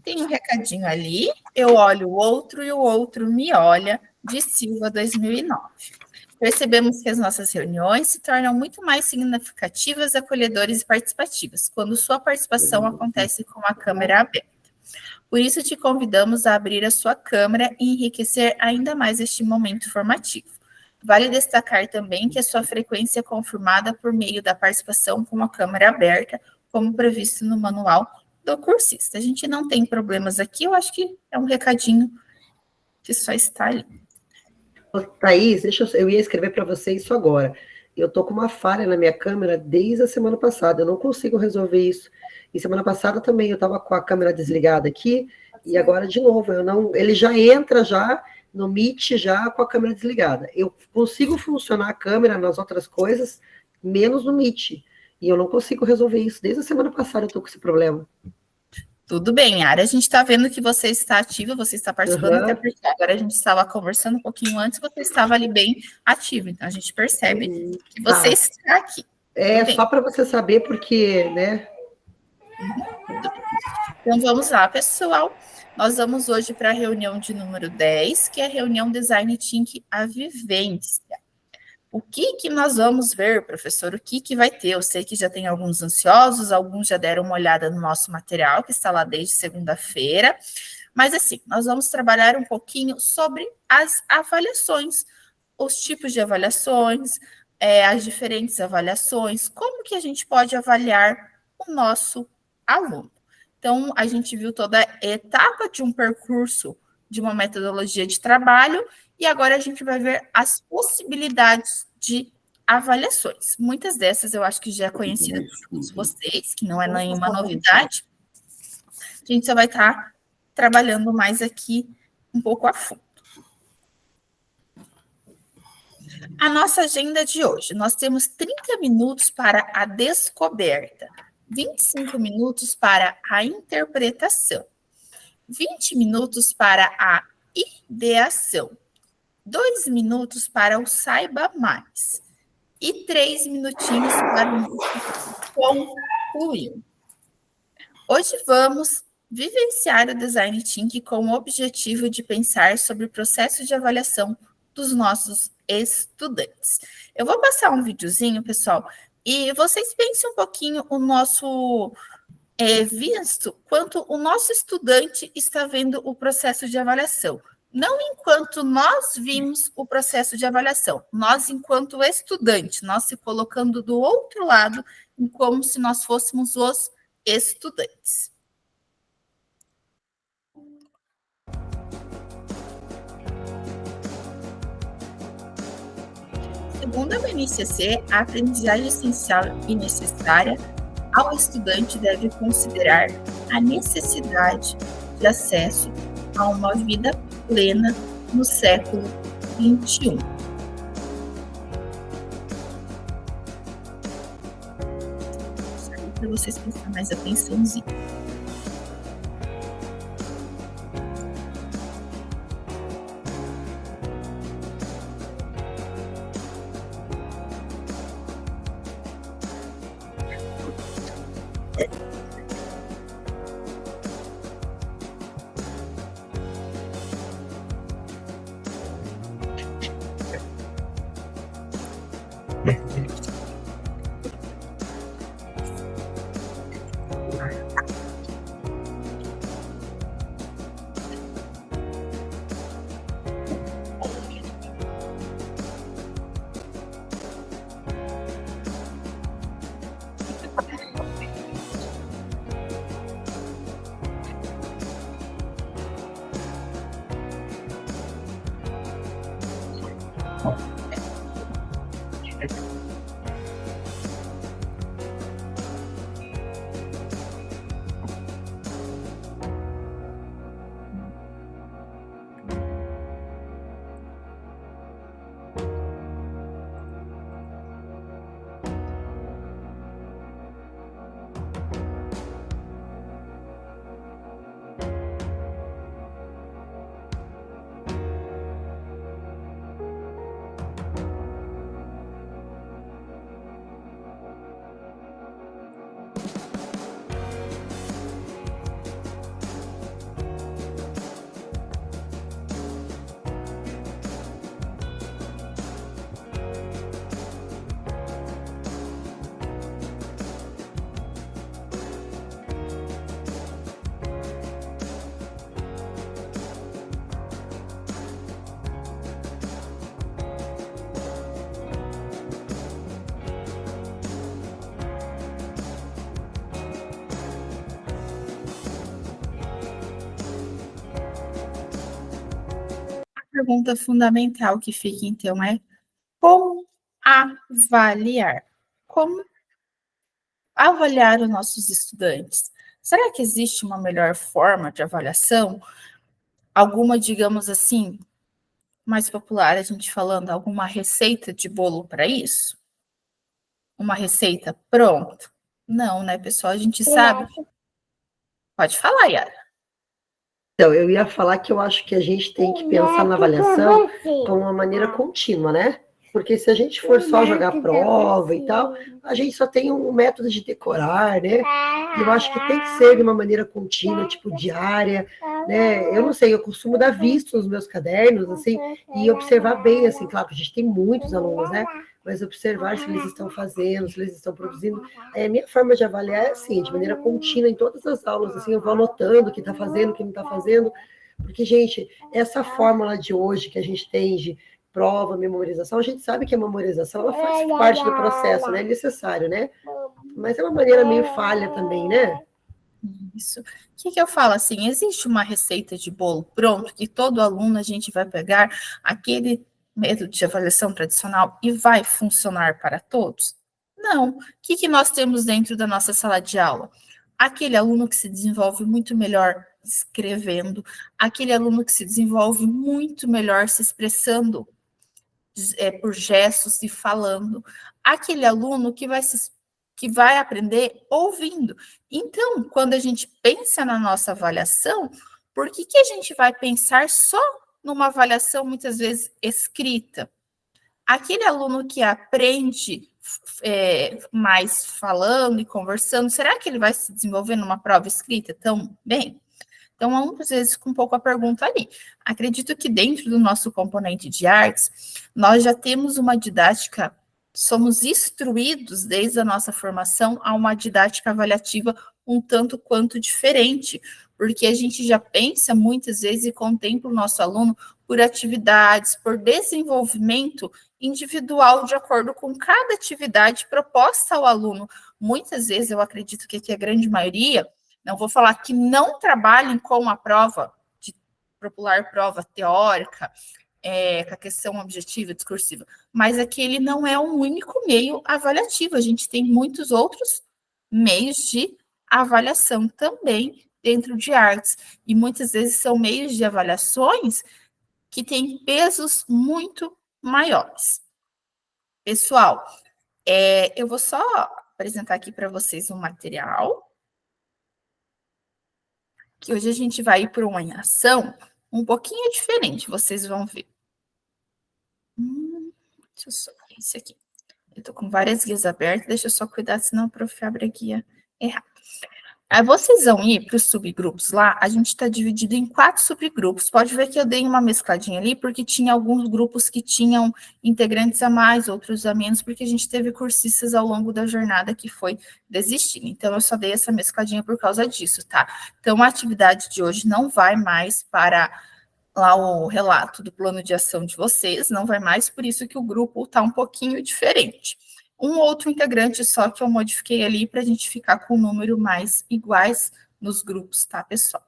Tem um recadinho ali, eu olho o outro e o outro me olha, de Silva 2009. Percebemos que as nossas reuniões se tornam muito mais significativas, acolhedoras e participativas, quando sua participação acontece com a câmera aberta. Por isso, te convidamos a abrir a sua câmera e enriquecer ainda mais este momento formativo. Vale destacar também que a sua frequência é confirmada por meio da participação com a câmera aberta, como previsto no manual do cursista. A gente não tem problemas aqui, eu acho que é um recadinho que só está ali. Thaís, eu ia escrever para você isso agora. Eu estou com uma falha na minha câmera desde a semana passada, eu não consigo resolver isso. E semana passada também eu estava com a câmera desligada aqui, e agora de novo, ele já entra já no Meet já com a câmera desligada. Eu consigo funcionar a câmera nas outras coisas, menos no Meet. E eu não consigo resolver isso. Desde a semana passada eu estou com esse problema. Tudo bem, Ara, a gente está vendo que você está ativa, você está participando, até porque agora a gente estava conversando um pouquinho antes, você estava ali bem ativo, então a gente percebe que você está aqui. Só para você saber, porque, né? Então vamos lá, pessoal. Nós vamos hoje para a reunião de número 10, que é a reunião Design Thinking A Vivência. O que nós vamos ver, professor? O que vai ter? Eu sei que já tem alguns ansiosos, alguns já deram uma olhada no nosso material, que está lá desde segunda-feira. Mas, assim, nós vamos trabalhar um pouquinho sobre as avaliações, os tipos de avaliações, as diferentes avaliações, como que a gente pode avaliar o nosso aluno. Então, a gente viu toda a etapa de um percurso de uma metodologia de trabalho, e agora a gente vai ver as possibilidades de avaliações. Muitas dessas eu acho que já é conhecida por todos vocês, que não é nenhuma novidade. A gente só vai estar trabalhando mais aqui um pouco a fundo. A nossa agenda de hoje, nós temos 30 minutos para a descoberta, 25 minutos para a interpretação, 20 minutos para a ideação, 2 minutos para o saiba mais e 3 minutinhos para o concluir. Hoje vamos vivenciar o Design Thinking com o objetivo de pensar sobre o processo de avaliação dos nossos estudantes. Eu vou passar um videozinho, pessoal, e vocês pensem um pouquinho o nosso visto quanto o nosso estudante está vendo o processo de avaliação. Não enquanto nós vimos o processo de avaliação, nós enquanto estudante, nós se colocando do outro lado, como se nós fôssemos os estudantes. Segundo a BNCC, a aprendizagem essencial e necessária ao estudante deve considerar a necessidade de acesso a uma vida plena no século XXI. Para vocês prestarem mais atençãozinha. pergunta fundamental que fica, então, é como avaliar? Como avaliar os nossos estudantes? Será que existe uma melhor forma de avaliação? Alguma, digamos assim, mais popular, a gente falando, alguma receita de bolo para isso? Uma receita pronto? Não, né, pessoal? A gente sabe. Pode falar, Yara. Então, eu ia falar que eu acho que a gente tem que pensar na avaliação como uma maneira contínua, né? Porque se a gente for só jogar prova e tal, a gente só tem um método de decorar, né? E eu acho que tem que ser de uma maneira contínua, tipo diária, né? Eu não sei, eu costumo dar visto nos meus cadernos, assim, e observar bem, assim, claro que a gente tem muitos alunos, né? Mas observar se eles estão fazendo, se eles estão produzindo. A minha forma de avaliar é assim, de maneira contínua, em todas as aulas, assim, eu vou anotando o que está fazendo, o que não está fazendo, porque, gente, essa fórmula de hoje que a gente tem de prova, memorização, a gente sabe que a memorização ela faz parte do processo, né? É necessário, né? Mas é uma maneira meio falha também, né? Isso. O que eu falo assim? Existe uma receita de bolo pronto que todo aluno a gente vai pegar aquele método de avaliação tradicional e vai funcionar para todos? Não. O que nós temos dentro da nossa sala de aula? Aquele aluno que se desenvolve muito melhor escrevendo, aquele aluno que se desenvolve muito melhor se expressando por gestos e falando, aquele aluno que vai aprender ouvindo. Então, quando a gente pensa na nossa avaliação, por que a gente vai pensar só numa avaliação muitas vezes escrita? Aquele aluno que aprende mais falando e conversando, será que ele vai se desenvolver numa prova escrita tão bem? Então, muitas vezes com um pouco a pergunta ali. Acredito que dentro do nosso componente de artes, nós já temos uma didática, somos instruídos desde a nossa formação a uma didática avaliativa um tanto quanto diferente, porque a gente já pensa muitas vezes e contempla o nosso aluno por atividades, por desenvolvimento individual de acordo com cada atividade proposta ao aluno. Muitas vezes, eu acredito que aqui a grande maioria, não vou falar que não trabalhem com a prova, de popular prova teórica, com a questão objetiva, discursiva, mas aquele não é um único meio avaliativo, a gente tem muitos outros meios de avaliação também dentro de artes, e muitas vezes são meios de avaliações que têm pesos muito maiores. Pessoal, eu vou só apresentar aqui para vocês um material, que hoje a gente vai ir para uma ação um pouquinho diferente, vocês vão ver. Deixa eu só ver esse aqui. Eu tô com várias guias abertas, deixa eu só cuidar, senão o prof abre a guia errada. Aí vocês vão ir para os subgrupos lá, a gente está dividido em 4 subgrupos. Pode ver que eu dei uma mescladinha ali, porque tinha alguns grupos que tinham integrantes a mais, outros a menos, porque a gente teve cursistas ao longo da jornada que foi desistindo. Então, eu só dei essa mescladinha por causa disso, tá? Então, a atividade de hoje não vai mais para lá o relato do plano de ação de vocês, não vai mais, por isso que o grupo está um pouquinho diferente. Um outro integrante só que eu modifiquei ali para a gente ficar com um número mais iguais nos grupos, tá, pessoal?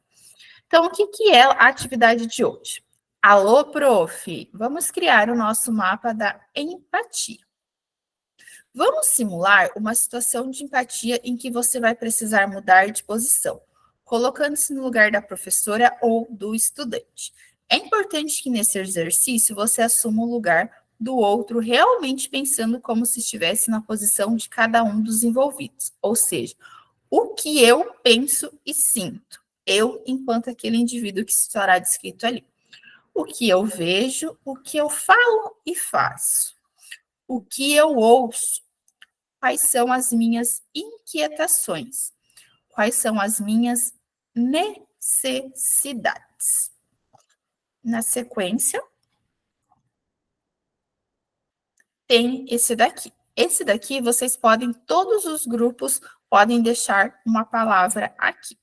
Então, o que é a atividade de hoje? Alô, prof! Vamos criar o nosso mapa da empatia. Vamos simular uma situação de empatia em que você vai precisar mudar de posição, colocando-se no lugar da professora ou do estudante. É importante que nesse exercício você assuma o lugar do outro, realmente pensando como se estivesse na posição de cada um dos envolvidos. Ou seja, o que eu penso e sinto, eu enquanto aquele indivíduo que estará descrito ali. O que eu vejo, o que eu falo e faço. O que eu ouço, quais são as minhas inquietações, quais são as minhas necessidades. Na sequência, tem esse daqui. Esse daqui, vocês podem, todos os grupos podem deixar uma palavra aqui.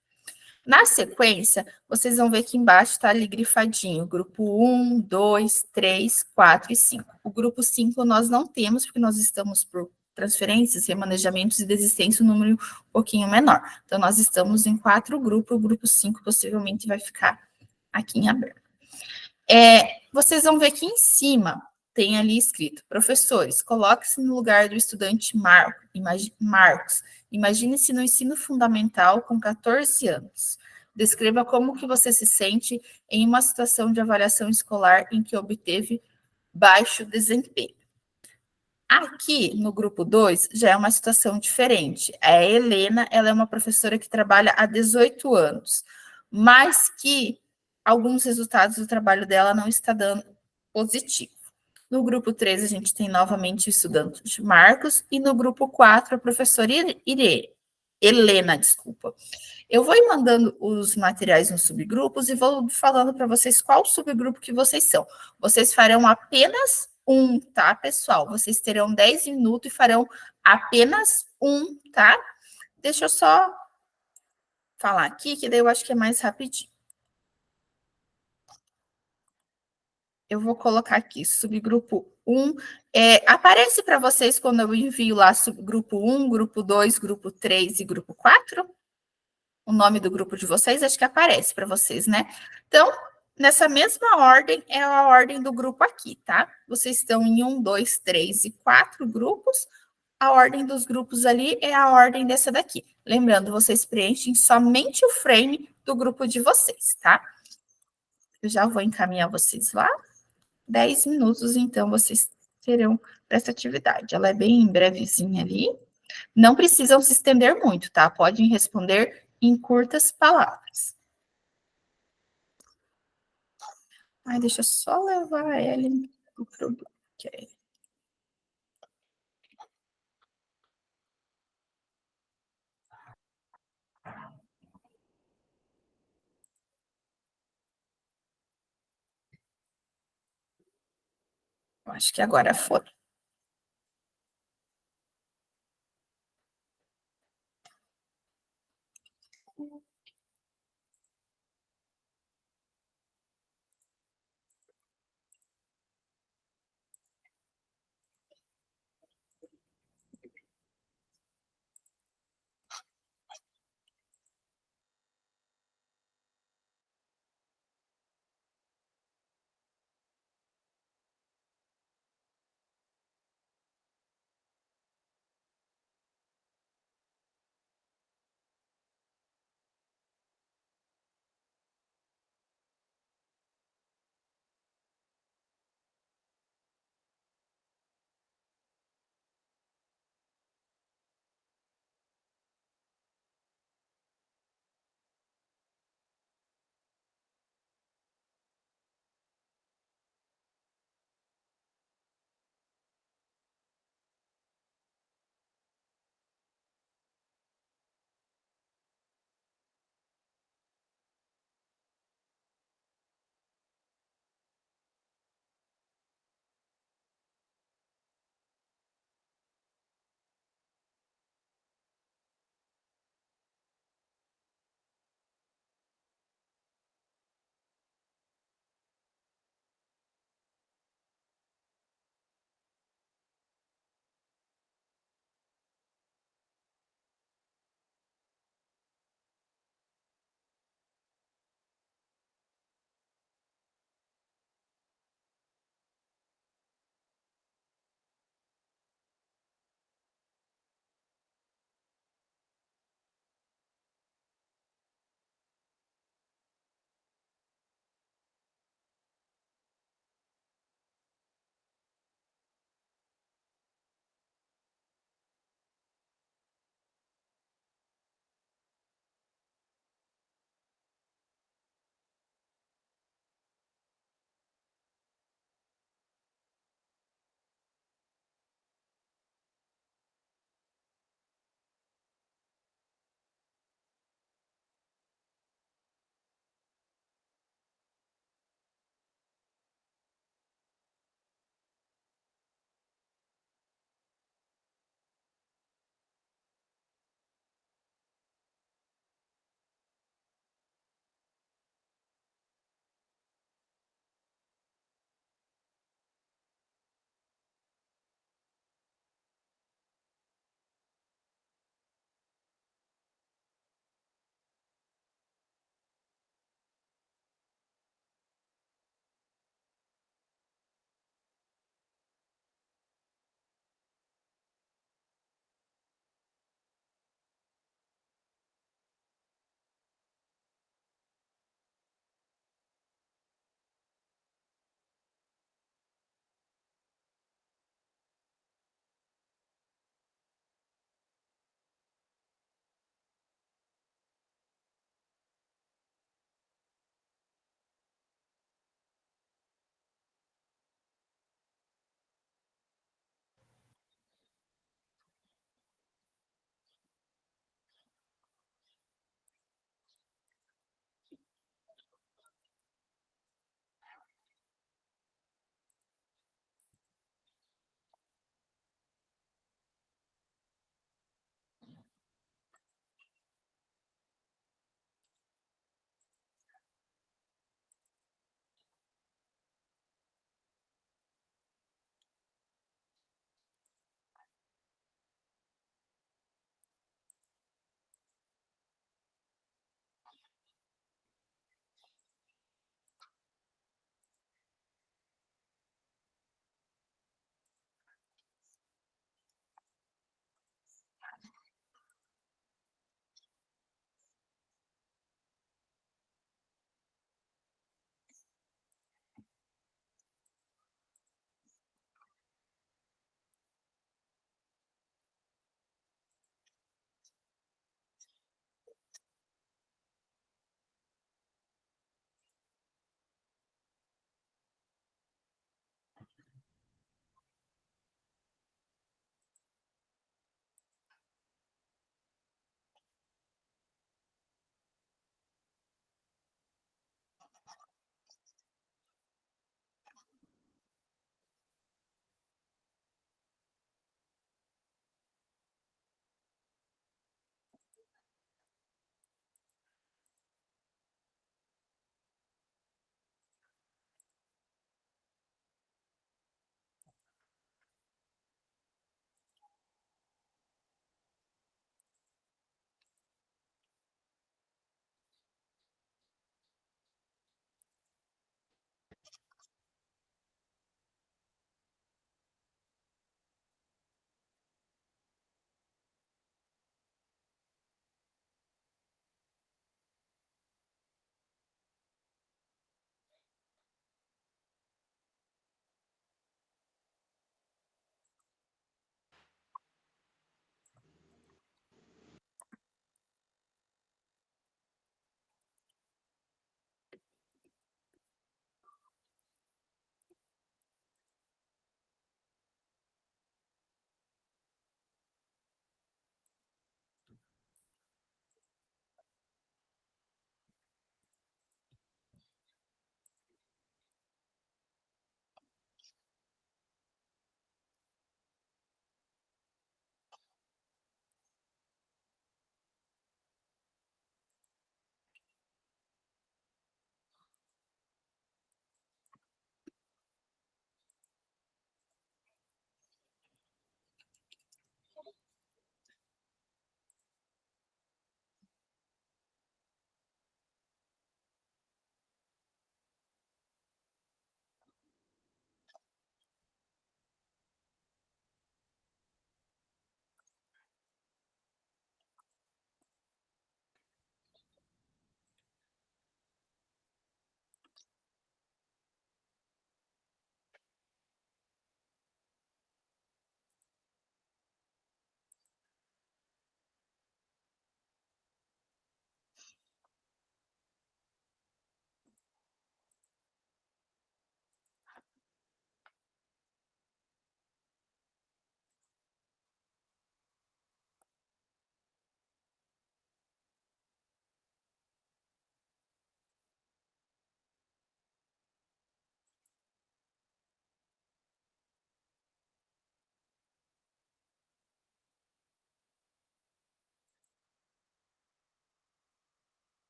Na sequência, vocês vão ver que embaixo está ali grifadinho, grupo 1, 2, 3, 4 e 5. O grupo 5 nós não temos, porque nós estamos por transferências, remanejamentos e desistência, um número um pouquinho menor. Então, nós estamos em 4 grupos, o grupo 5 possivelmente vai ficar aqui em aberto. Vocês vão ver que em cima tem ali escrito: professores, coloque-se no lugar do estudante Marcos. Imagine-se no ensino fundamental com 14 anos. Descreva como que você se sente em uma situação de avaliação escolar em que obteve baixo desempenho. Aqui, no grupo 2, já é uma situação diferente. A Helena, ela é uma professora que trabalha há 18 anos, mas que alguns resultados do trabalho dela não está dando positivo. No grupo 3, a gente tem novamente o estudante Marcos, e no grupo 4, a professora Helena, desculpa. Eu vou ir mandando os materiais nos subgrupos e vou falando para vocês qual subgrupo que vocês são. Vocês farão apenas um, tá, pessoal? Vocês terão 10 minutos e farão apenas um, tá? Deixa eu só falar aqui, que daí eu acho que é mais rapidinho. Eu vou colocar aqui, subgrupo 1. Aparece para vocês quando eu envio lá subgrupo 1, grupo 2, grupo 3 e grupo 4? O nome do grupo de vocês, acho que aparece para vocês, né? Então, nessa mesma ordem, é a ordem do grupo aqui, tá? Vocês estão em 1, 2, 3 e 4 grupos. A ordem dos grupos ali é a ordem dessa daqui. Lembrando, vocês preenchem somente o frame do grupo de vocês, tá? Eu já vou encaminhar vocês lá. 10 minutos, então, vocês terão essa atividade. Ela é bem brevezinha ali. Não precisam se estender muito, tá? Podem responder em curtas palavras. Ai, deixa eu só levar a Ellen pro bloqueio. Eu acho que agora foi.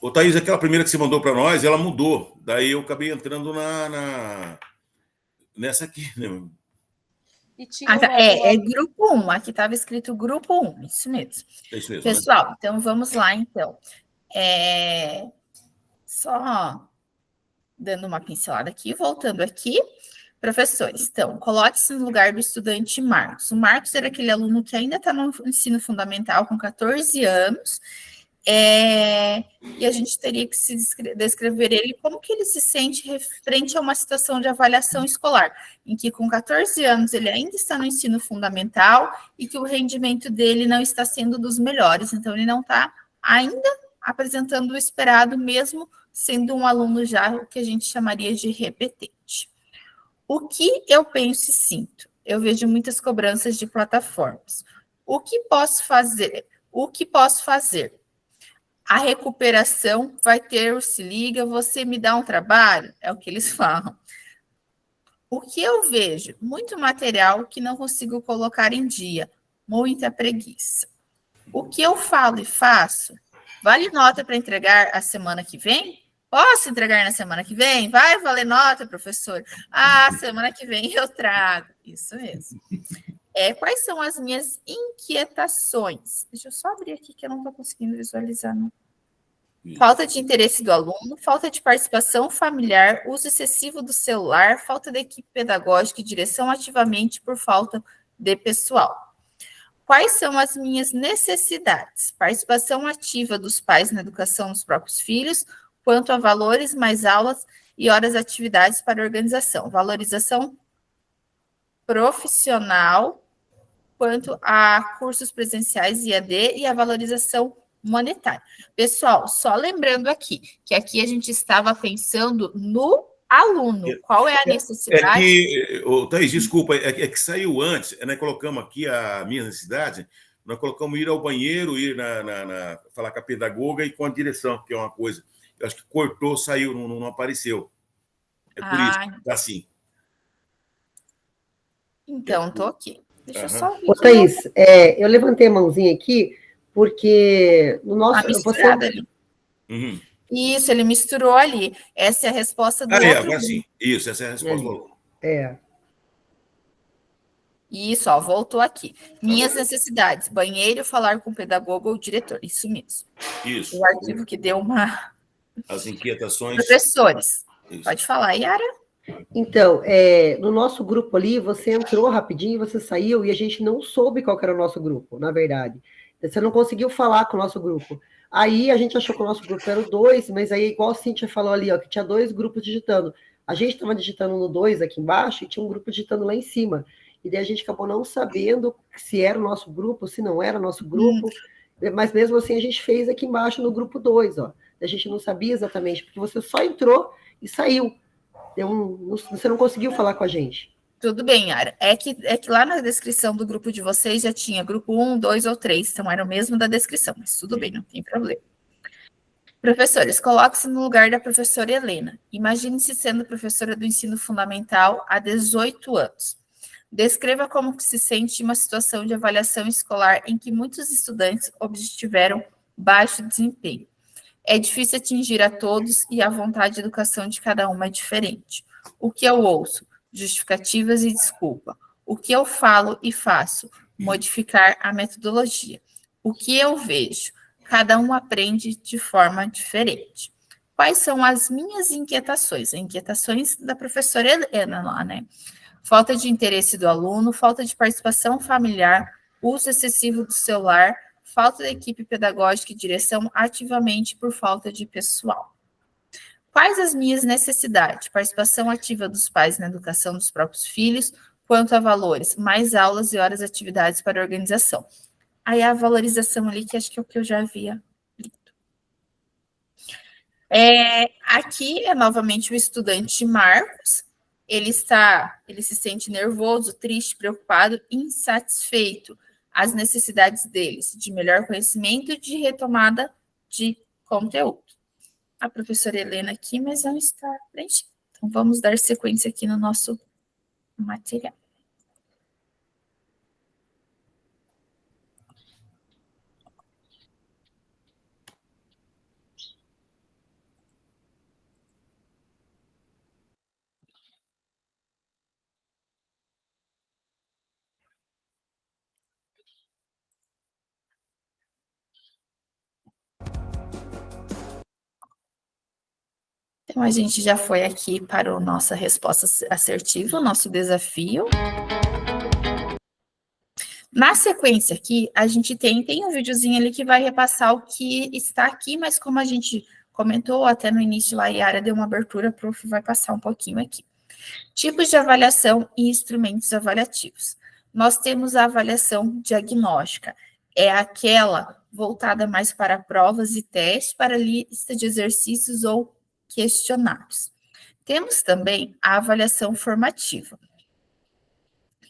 Ô, Thaís, aquela primeira que você mandou para nós, ela mudou. Daí eu acabei entrando nessa aqui, né? E tinha grupo 1, aqui estava escrito grupo 1, isso mesmo. É isso mesmo, pessoal, né? Então vamos lá, então. Só dando uma pincelada aqui, voltando aqui. Professores, então, coloque-se no lugar do estudante Marcos. O Marcos era aquele aluno que ainda está no ensino fundamental, com 14 anos, e a gente teria que se descrever ele como que ele se sente frente a uma situação de avaliação escolar, em que com 14 anos ele ainda está no ensino fundamental e que o rendimento dele não está sendo dos melhores, então ele não está ainda apresentando o esperado, mesmo sendo um aluno já o que a gente chamaria de repetente. O que eu penso e sinto? Eu vejo muitas cobranças de plataformas. O que posso fazer? A recuperação vai ter o se liga, você me dá um trabalho? É o que eles falam. O que eu vejo? Muito material que não consigo colocar em dia, muita preguiça. O que eu falo e faço? Vale nota para entregar a semana que vem? Posso entregar na semana que vem? Vai valer nota, professor? Semana que vem eu trago. Isso mesmo. Quais são as minhas inquietações? Deixa eu só abrir aqui que eu não estou conseguindo visualizar. Não. Falta de interesse do aluno, falta de participação familiar, uso excessivo do celular, falta de equipe pedagógica e direção ativamente por falta de pessoal. Quais são as minhas necessidades? Participação ativa dos pais na educação dos próprios filhos, quanto a valores, mais aulas e horas atividades para a organização. Valorização profissional, quanto a cursos presenciais IAD e a valorização monetária. Pessoal, só lembrando aqui, que aqui a gente estava pensando no aluno. Qual é a necessidade? Thaís, desculpa, é que saiu antes, nós colocamos aqui a minha necessidade, nós colocamos ir ao banheiro, ir falar com a pedagoga e com a direção, que é uma coisa. Eu acho que cortou, saiu, não apareceu. É por isso, tá assim. Então, estou aqui. Deixa eu só ver. Ô, Thaís, eu levantei a mãozinha aqui, porque no nosso. Ali. Uhum. Isso, ele misturou ali. Essa é a resposta do outro. Agora sim. Isso, essa é a resposta do aluno. Isso, voltou aqui. Minhas necessidades: banheiro, falar com o pedagogo ou diretor. Isso mesmo. Isso. O arquivo que deu uma. As inquietações. Professores. Isso. Pode falar, Yara. Então, no nosso grupo ali, você entrou rapidinho, você saiu e a gente não soube qual era o nosso grupo, na verdade. Você não conseguiu falar com o nosso grupo. Aí a gente achou que o nosso grupo era o 2, mas aí, igual a Cíntia falou ali, ó, que tinha 2 grupos digitando. A gente estava digitando no 2 aqui embaixo e tinha um grupo digitando lá em cima. E daí a gente acabou não sabendo se era o nosso grupo, se não era o nosso grupo. Mas mesmo assim a gente fez aqui embaixo no grupo 2, ó. A gente não sabia exatamente, porque você só entrou e saiu. Você não conseguiu falar com a gente. Tudo bem, Yara. É que lá na descrição do grupo de vocês já tinha grupo 1, 2 ou 3, então era o mesmo da descrição, mas tudo bem, não tem problema. Professores, coloque-se no lugar da professora Helena. Imagine-se sendo professora do ensino fundamental há 18 anos. Descreva como se sente em uma situação de avaliação escolar em que muitos estudantes obtiveram baixo desempenho. É difícil atingir a todos e a vontade de educação de cada um é diferente. O que eu ouço? Justificativas e desculpa. O que eu falo e faço? Modificar a metodologia. O que eu vejo? Cada um aprende de forma diferente. Quais são as minhas inquietações? As inquietações da professora Helena lá, né? Falta de interesse do aluno, falta de participação familiar, uso excessivo do celular, falta de equipe pedagógica e direção ativamente por falta de pessoal. Quais as minhas necessidades? Participação ativa dos pais na educação dos próprios filhos, quanto a valores, mais aulas e horas de atividades para a organização. Aí a valorização ali, que acho que é o que eu já havia lido. Aqui é novamente o estudante Marcos. Ele se sente nervoso, triste, preocupado, insatisfeito. As necessidades deles de melhor conhecimento e de retomada de conteúdo. A professora Helena aqui, mas não está preenchida. Então, vamos dar sequência aqui no nosso material. Então, a gente já foi aqui para a nossa resposta assertiva, o nosso desafio. Na sequência aqui, a gente tem um videozinho ali que vai repassar o que está aqui, mas como a gente comentou até no início, a Yara deu uma abertura, o prof vai passar um pouquinho aqui. Tipos de avaliação e instrumentos avaliativos. Nós temos a avaliação diagnóstica, é aquela voltada mais para provas e testes, para lista de exercícios ou questionários. Temos também a avaliação formativa,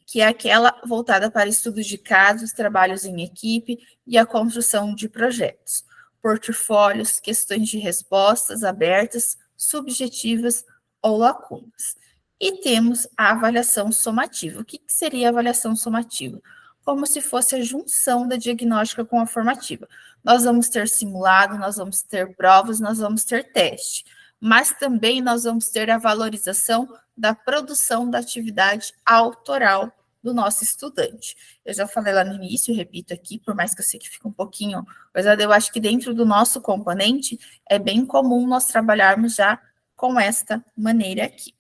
que é aquela voltada para estudos de casos, trabalhos em equipe e a construção de projetos, portfólios, questões de respostas abertas, subjetivas ou lacunas. E temos a avaliação somativa. O que seria a avaliação somativa? Como se fosse a junção da diagnóstica com a formativa. Nós vamos ter simulado, nós vamos ter provas, nós vamos ter teste, mas também nós vamos ter a valorização da produção da atividade autoral do nosso estudante. Eu já falei lá no início e repito aqui, por mais que eu sei que fica um pouquinho, mas eu acho que dentro do nosso componente é bem comum nós trabalharmos já com esta maneira aqui.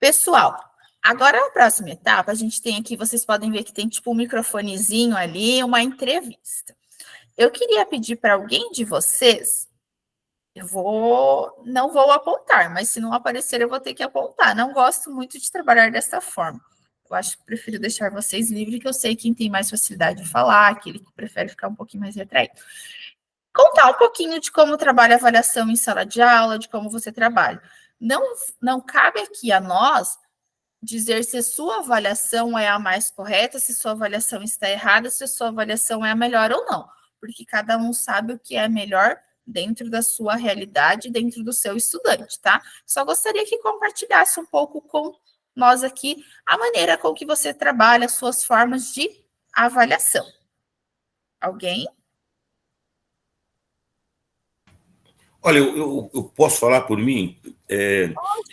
Pessoal, agora a próxima etapa, a gente tem aqui, vocês podem ver que tem tipo um microfonezinho ali, uma entrevista. Eu queria pedir para alguém de vocês, não vou apontar, mas se não aparecer eu vou ter que apontar. Não gosto muito de trabalhar dessa forma. Eu acho que prefiro deixar vocês livres, que eu sei quem tem mais facilidade de falar, aquele que prefere ficar um pouquinho mais retraído. Contar um pouquinho de como trabalha a avaliação em sala de aula, de como você trabalha. Não cabe aqui a nós dizer se a sua avaliação é a mais correta, se sua avaliação está errada, se a sua avaliação é a melhor ou não, porque cada um sabe o que é melhor dentro da sua realidade, dentro do seu estudante, tá? Só gostaria que compartilhasse um pouco com nós aqui a maneira com que você trabalha, as suas formas de avaliação. Alguém? Olha, eu posso falar por mim?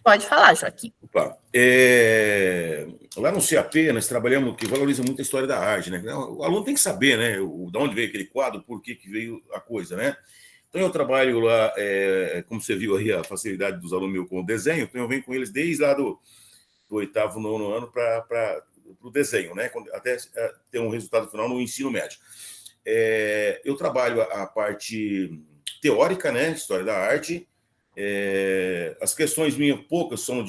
Pode falar, Joaquim. Opa, lá no CAP, nós trabalhamos, que valoriza muito a história da arte, né? O aluno tem que saber, né? De onde veio aquele quadro, por que veio a coisa, né? Então, eu trabalho lá, como você viu aí, a facilidade dos alunos meus com o desenho, então eu venho com eles desde lá do 8º, 9º ano para o desenho, né? Até ter um resultado final no ensino médio. Eu trabalho a parte teórica, né? História da arte. As questões minhas, poucas, são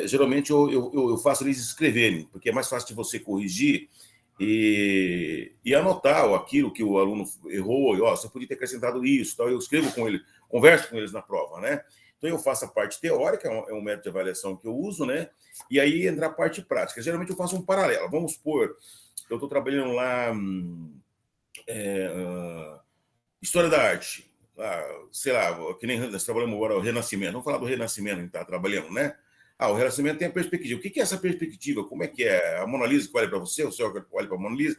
geralmente eu faço eles escreverem, porque é mais fácil de você corrigir e anotar aquilo que o aluno errou, você podia ter acrescentado isso, tal. Eu escrevo com ele, converso com eles na prova, né? Então eu faço a parte teórica, é um método de avaliação que eu uso, né? E aí entra a parte prática. Geralmente eu faço um paralelo. Vamos supor, eu estou trabalhando lá história da arte, sei lá, que nem nós trabalhamos agora o Renascimento. Vamos falar do Renascimento que a gente está trabalhando, né? O Renascimento tem a perspectiva. O que é essa perspectiva? Como é que é? A Mona Lisa que olha para você, o senhor que olha para a Mona Lisa?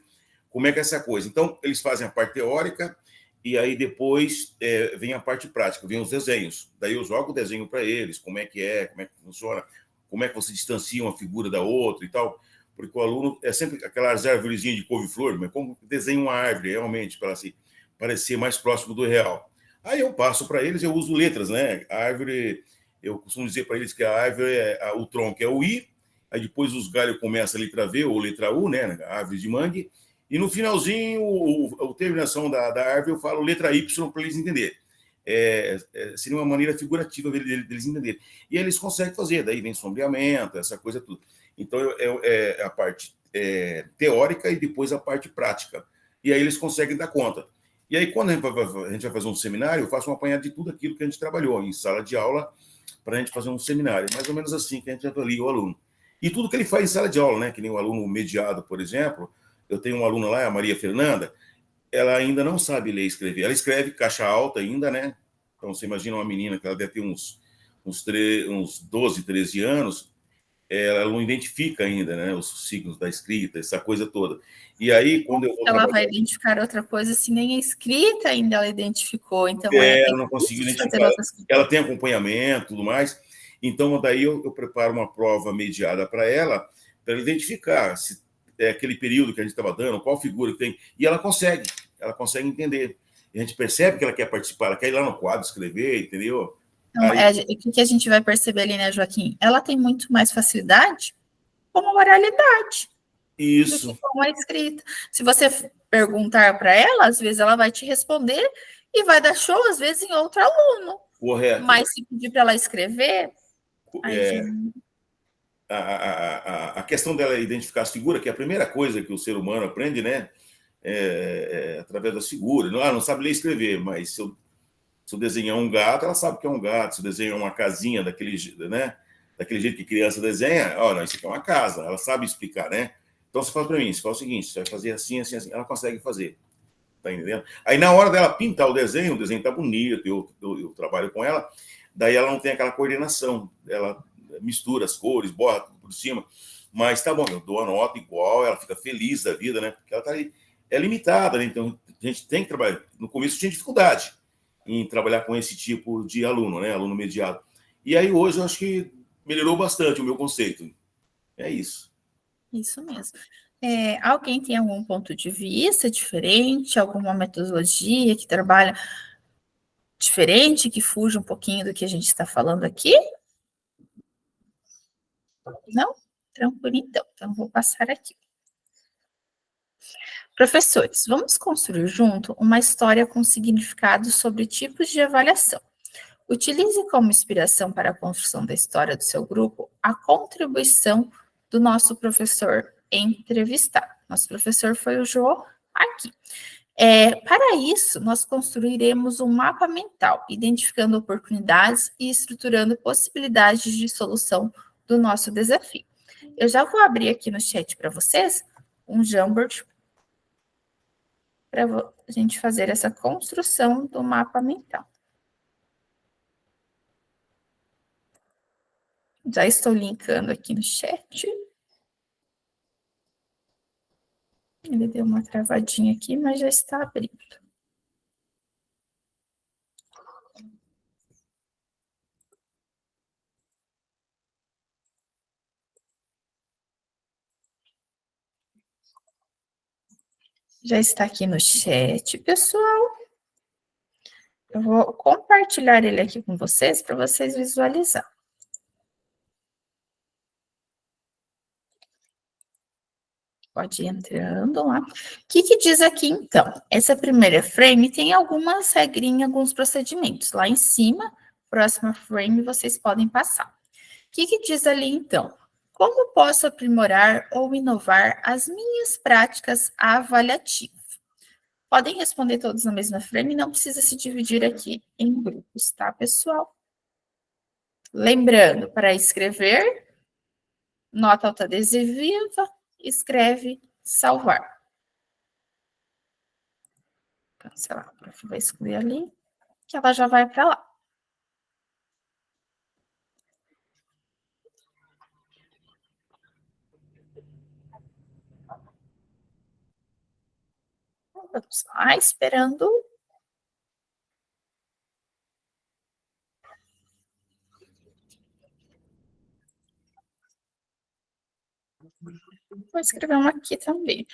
Como é que é essa coisa? Então, eles fazem a parte teórica e aí depois vem a parte prática, vem os desenhos. Daí eu jogo o desenho para eles, como é que funciona, como é que você distancia uma figura da outra e tal. Porque o aluno é sempre aquelas árvorezinhas de couve-flor, mas como desenha uma árvore, realmente, para assim, parecer mais próximo do real. Aí eu passo para eles, eu uso letras, né? A árvore, eu costumo dizer para eles que a árvore, o tronco é o I, aí depois os galhos começam a letra V ou letra U, né? A árvore de mangue, e no finalzinho, a terminação da árvore, eu falo letra Y para eles entenderem. Seria uma maneira figurativa deles entenderem. E eles conseguem fazer, daí vem sombreamento, essa coisa tudo. Então, a parte teórica e depois a parte prática. E aí eles conseguem dar conta. E aí, quando a gente vai fazer um seminário, eu faço um apanhado de tudo aquilo que a gente trabalhou em sala de aula para a gente fazer um seminário. Mais ou menos assim que a gente avalia o aluno. E tudo que ele faz em sala de aula, né? Que nem o aluno mediado, por exemplo. Eu tenho uma aluna lá, a Maria Fernanda, ela ainda não sabe ler e escrever. Ela escreve caixa alta ainda, né? Então, você imagina uma menina que ela deve ter uns 12, 13 anos, ela não identifica ainda, né, os signos da escrita, essa coisa toda. E aí, quando eu vou ela vai identificar outra coisa, se nem a escrita ainda ela identificou, então ela não conseguiu identificar. Ela tem acompanhamento, tudo mais. Então, daí eu preparo uma prova mediada para ela identificar se é aquele período que a gente estava dando, qual figura que tem, e ela consegue entender. e a gente percebe que ela quer participar, ela quer ir lá no quadro escrever, entendeu? Então, o que a gente vai perceber ali, né, Joaquim? Ela tem muito mais facilidade com a oralidade do que com a escrita. Se você perguntar para ela, às vezes ela vai te responder e vai dar show, às vezes, em outro aluno. Correto. Mas se pedir para ela escrever... A questão dela identificar as figuras, que é a primeira coisa que o ser humano aprende, né? Através das figuras. Não sabe ler e escrever, mas se eu desenhar um gato, ela sabe que é um gato. Se eu desenhar uma casinha daquele, né? Daquele jeito que criança desenha, não, isso aqui é uma casa. Ela sabe explicar, né? Então, você fala para mim, você fala o seguinte, você vai fazer assim, assim, assim. Ela consegue fazer. Tá entendendo? Aí, na hora dela pintar o desenho tá bonito, eu trabalho com ela, daí ela não tem aquela coordenação. Ela mistura as cores, bota por cima. Mas tá bom, eu dou a nota igual, ela fica feliz da vida, né? Porque ela tá aí, é limitada, né? Então a gente tem que trabalhar. No começo tinha dificuldade em trabalhar com esse tipo de aluno, né? Aluno mediado. E aí hoje eu acho que melhorou bastante o meu conceito. É isso. Isso mesmo. Alguém tem algum ponto de vista diferente, alguma metodologia que trabalha diferente, que fuja um pouquinho do que a gente está falando aqui? Não? Tranquilo, então. Então, vou passar aqui. Professores, vamos construir junto uma história com significado sobre tipos de avaliação. Utilize como inspiração para a construção da história do seu grupo a contribuição do nosso professor entrevistado. Nosso professor foi o Jô aqui. Para isso, nós construiremos um mapa mental, identificando oportunidades e estruturando possibilidades de solução do nosso desafio. Eu já vou abrir aqui no chat para vocês um Jamboard para a gente fazer essa construção do mapa mental. Já estou linkando aqui no chat. Ele deu uma travadinha aqui, mas já está abrindo. Já está aqui no chat, pessoal. Eu vou compartilhar ele aqui com vocês para vocês visualizarem. Pode ir entrando lá. O que diz aqui, então? Essa primeira frame tem algumas regrinhas, alguns procedimentos. Lá em cima, próxima frame, vocês podem passar. O que diz ali, então? Como posso aprimorar ou inovar as minhas práticas avaliativas? Podem responder todos na mesma frame, não precisa se dividir aqui em grupos, tá, pessoal? Lembrando, para escrever, nota autoadesiva, escreve, salvar. Cancelar, a prof vai excluir ali, que ela já vai para lá. Vamos lá, esperando. Vou escrever uma aqui também.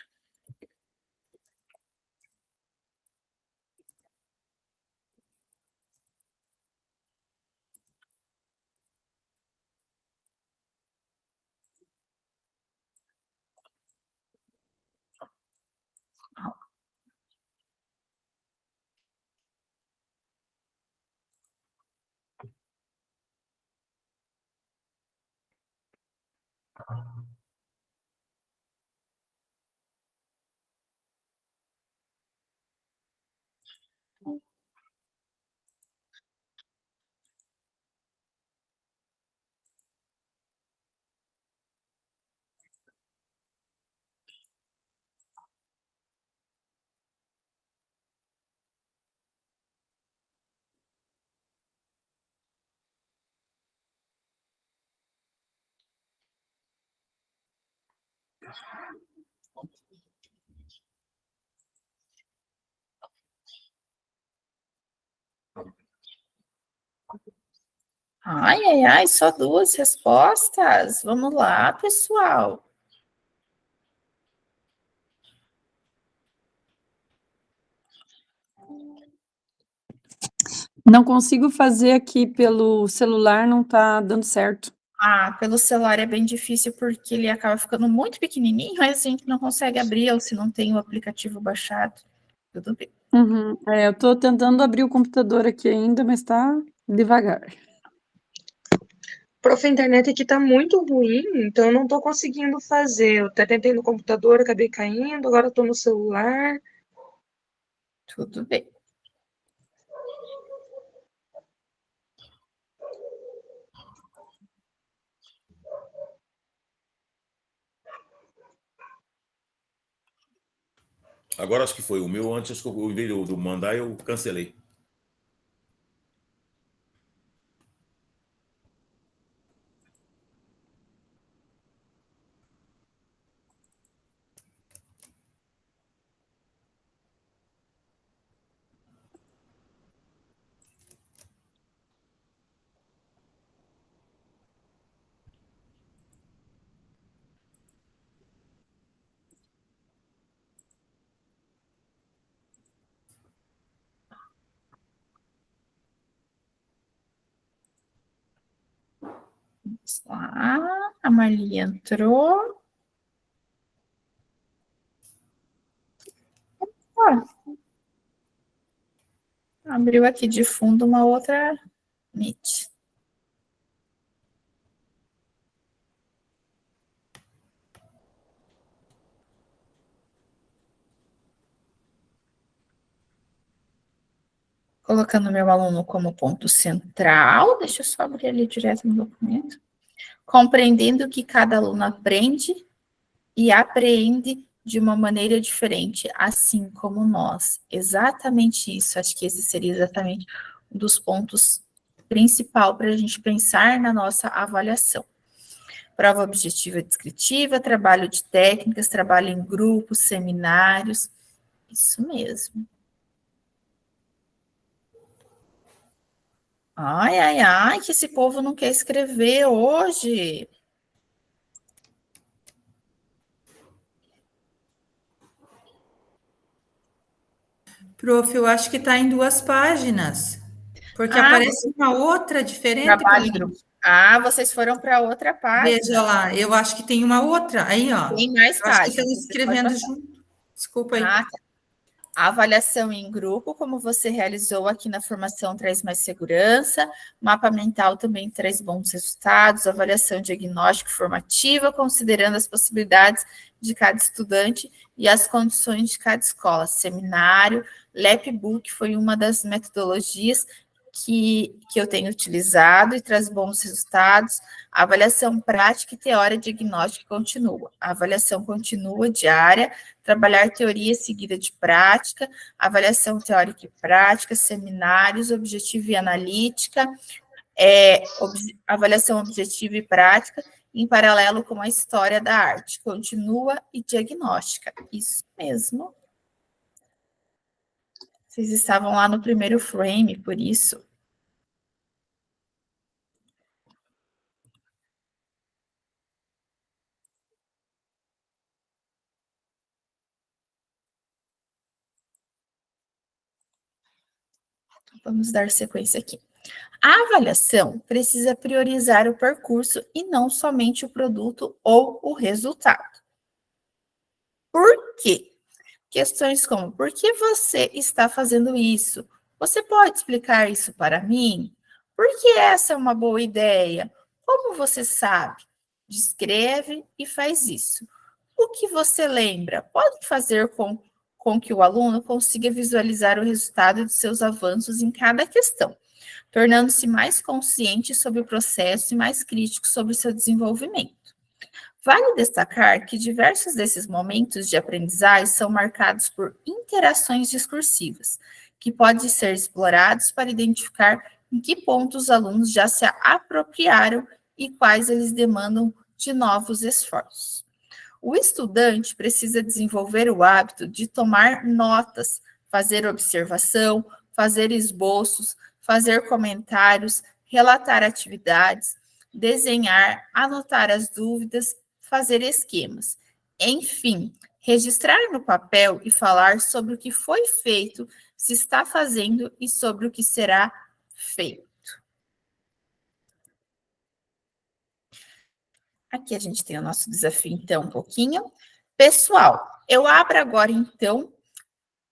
Ai, só 2 respostas. Vamos lá, pessoal. Não consigo fazer aqui pelo celular, não tá dando certo. Pelo celular é bem difícil porque ele acaba ficando muito pequenininho, mas a gente não consegue abrir, ou se não tem o aplicativo baixado. Tudo bem. Uhum. Eu tô tentando abrir o computador aqui ainda, mas tá devagar. Prof, a internet aqui tá muito ruim, então eu não tô conseguindo fazer. Eu até tentei no computador, acabei caindo, agora eu tô no celular. Tudo bem. Agora acho que foi o meu, antes que eu, em vez de eu mandar, eu cancelei. Vamos lá. A Marli entrou. Abriu aqui de fundo uma outra Meet. Colocando meu aluno como ponto central. Deixa eu só abrir ali direto no documento. Compreendendo que cada aluno aprende e apreende de uma maneira diferente, assim como nós. Exatamente isso. Acho que esse seria exatamente um dos pontos principal para a gente pensar na nossa avaliação. Prova objetiva descritiva, trabalho de técnicas, trabalho em grupos, seminários. Isso mesmo. Ai, que esse povo não quer escrever hoje. Prof, eu acho que está em 2 páginas, porque aparece uma outra diferente para Trabalho em mim. grupo. Vocês foram para outra página. Veja lá, eu acho que tem uma outra. Aí, ó. Tem mais Eu acho que páginas. estão escrevendo junto. Desculpa aí. Tá. A avaliação em grupo, como você realizou aqui na formação, traz mais segurança. Mapa mental também traz bons resultados. Avaliação diagnóstica formativa, considerando as possibilidades de cada estudante e as condições de cada escola. Seminário, Lapbook foi uma das metodologias que eu tenho utilizado e traz bons resultados. A avaliação prática e teórica diagnóstica continua. A avaliação continua diária, trabalhar teoria seguida de prática, avaliação teórica e prática, seminários, objetiva e analítica, avaliação objetiva e prática, em paralelo com a história da arte, continua e diagnóstica. Isso mesmo. Vocês estavam lá no primeiro frame, por isso. Vamos dar sequência aqui. A avaliação precisa priorizar o percurso e não somente o produto ou o resultado. Por quê? Questões como, por que você está fazendo isso? Você pode explicar isso para mim? Por que essa é uma boa ideia? Como você sabe? Descreve e faz isso. O que você lembra? Pode fazer com que o aluno consiga visualizar o resultado de seus avanços em cada questão, tornando-se mais consciente sobre o processo e mais crítico sobre o seu desenvolvimento. Vale destacar que diversos desses momentos de aprendizagem são marcados por interações discursivas, que podem ser explorados para identificar em que pontos os alunos já se apropriaram e quais eles demandam de novos esforços. O estudante precisa desenvolver o hábito de tomar notas, fazer observação, fazer esboços, fazer comentários, relatar atividades, desenhar, anotar as dúvidas, fazer esquemas. Enfim, registrar no papel e falar sobre o que foi feito, se está fazendo e sobre o que será Feito. Aqui a gente tem o nosso desafio, então, um pouquinho. Pessoal, eu abro agora, então,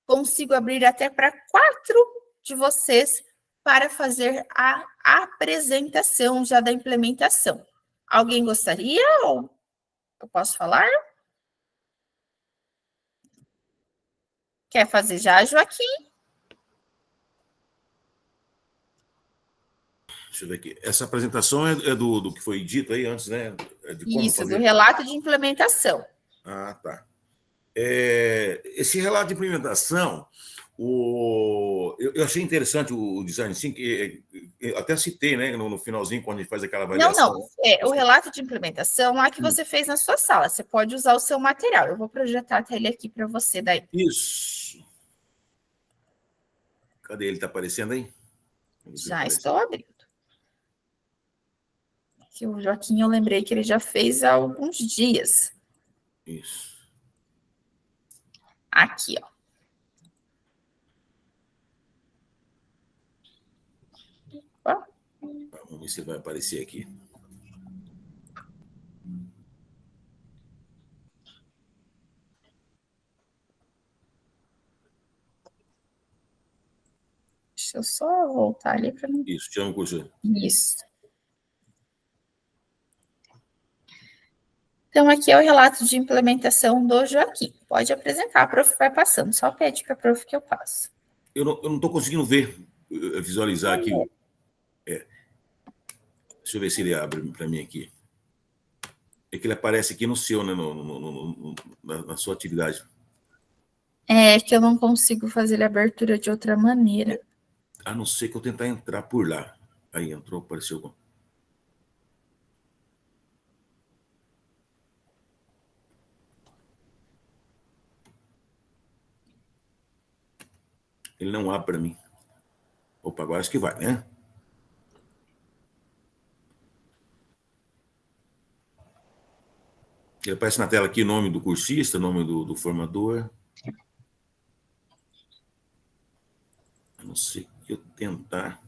consigo abrir até para 4 de vocês para fazer a apresentação já da implementação. Alguém gostaria ou eu posso falar? Quer fazer já, Joaquim? Deixa eu ver aqui. Essa apresentação é do que foi dito aí antes, né? De como Isso, fazer. do relato de implementação. Ah, tá. Esse relato de implementação, eu achei interessante o design thinking, eu até citei, né, no finalzinho, quando a gente faz aquela avaliação. Não. O relato de implementação lá que você fez na sua sala. Você pode usar o seu material. Eu vou projetar até ele aqui para você daí. Isso. Cadê ele? Está aparecendo aí? Já estou abrindo. Que o Joaquim, eu lembrei que ele já fez há alguns dias. Isso. Aqui, ó. Vamos ver se ele vai aparecer aqui. Deixa eu só voltar ali para mim. Isso, chama o curso. Isso. Então, aqui é o relato de implementação do Joaquim. Pode apresentar, a prof vai passando. Só pede para a prof que eu passo. Eu não estou conseguindo ver, visualizar aqui. Deixa eu ver se ele abre para mim aqui. É que ele aparece aqui no seu, né, na sua atividade. É que eu não consigo fazer a abertura de outra maneira. A não ser que eu tentar entrar por lá. Aí entrou, apareceu. Ele não abre para mim. Opa, agora acho que vai, né? Ele aparece na tela aqui o nome do cursista, o nome do formador. A não ser que eu tentar.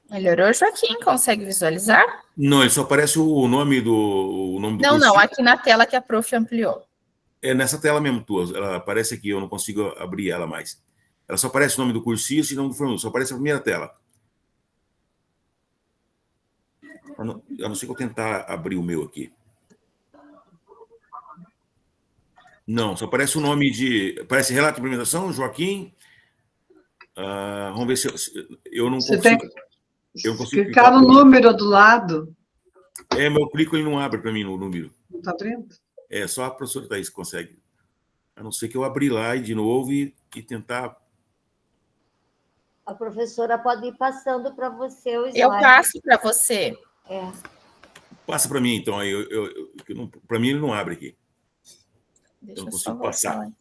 Melhorou, Joaquim? Consegue visualizar? Não, ele só aparece o nome do Não, cursista. aqui na tela que a prof ampliou. É nessa tela mesmo tua. Ela aparece aqui, eu não consigo abrir ela mais. Ela só aparece o nome do cursista e o nome do formador. Só aparece a primeira tela. A não ser que eu tentar abrir o meu aqui. Não, só aparece o nome de... Aparece relato de implementação, Joaquim. Vamos ver se eu não consigo... Eu não consigo clicar no número do lado. Meu clico ele não abre para mim no número. Não está abrindo? Só a professora Thaís consegue. A não ser que eu abrir lá de novo e tentar... A professora pode ir passando para você o slide. Eu passo para você. Passa para mim, então. Para mim, ele não abre aqui. Deixa eu não eu consigo só passar. voltar.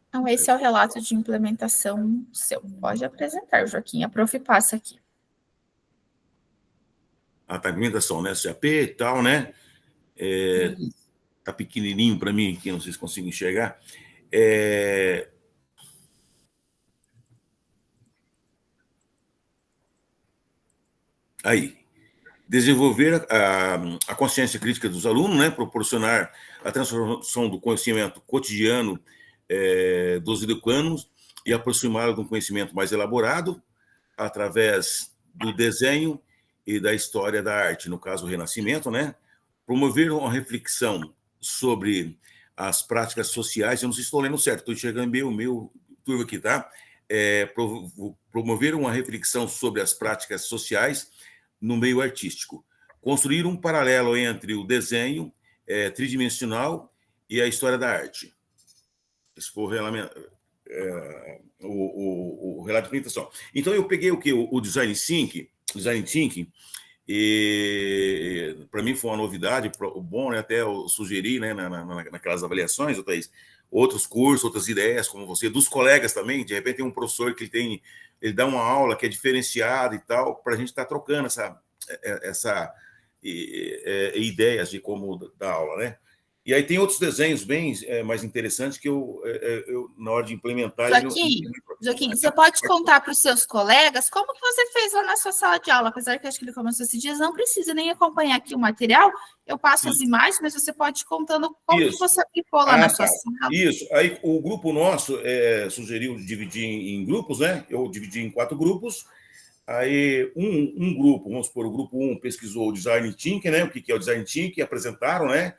Então, esse é o relato de implementação seu. Pode apresentar, Joaquim. A prof passa aqui. A implementação, né? CAP e tal, né? Tá pequenininho para mim aqui, não sei se consigo enxergar. Aí. Desenvolver a consciência crítica dos alunos, né? Proporcionar a transformação do conhecimento cotidiano dos educandos e aproximá-lo de um conhecimento mais elaborado através do desenho e da história da arte, no caso, o Renascimento, né? Promover uma reflexão sobre as práticas sociais, eu não sei se estou lendo certo, estou enxergando meu turvo aqui, tá? Promover uma reflexão sobre as práticas sociais no meio artístico. Construir um paralelo entre o desenho tridimensional e a história da arte. Esse foi o relato de implementação. Então, eu peguei o quê? O Design Thinking, e para mim foi uma novidade, bom, né? Até eu sugeri, né, naquelas avaliações, Thaís, outros cursos, outras ideias, como você, dos colegas também. De repente tem um professor que ele dá uma aula que é diferenciada e tal, para a gente estar trocando ideias de como dar aula, né? E aí tem outros desenhos bem mais interessantes que eu na hora de implementar... Joaquim, você pode contar para os seus colegas como que você fez lá na sua sala de aula? Apesar que acho que ele começou esses dias, não precisa nem acompanhar aqui o material, eu passo as imagens, mas você pode ir contando como que você aplicou lá na sua sala. Isso, aí o grupo nosso sugeriu dividir em grupos, né? Eu dividi em 4 grupos. Aí um grupo, vamos supor, o grupo 1 pesquisou o Design Thinking, né? O que é o Design Thinking, apresentaram, né?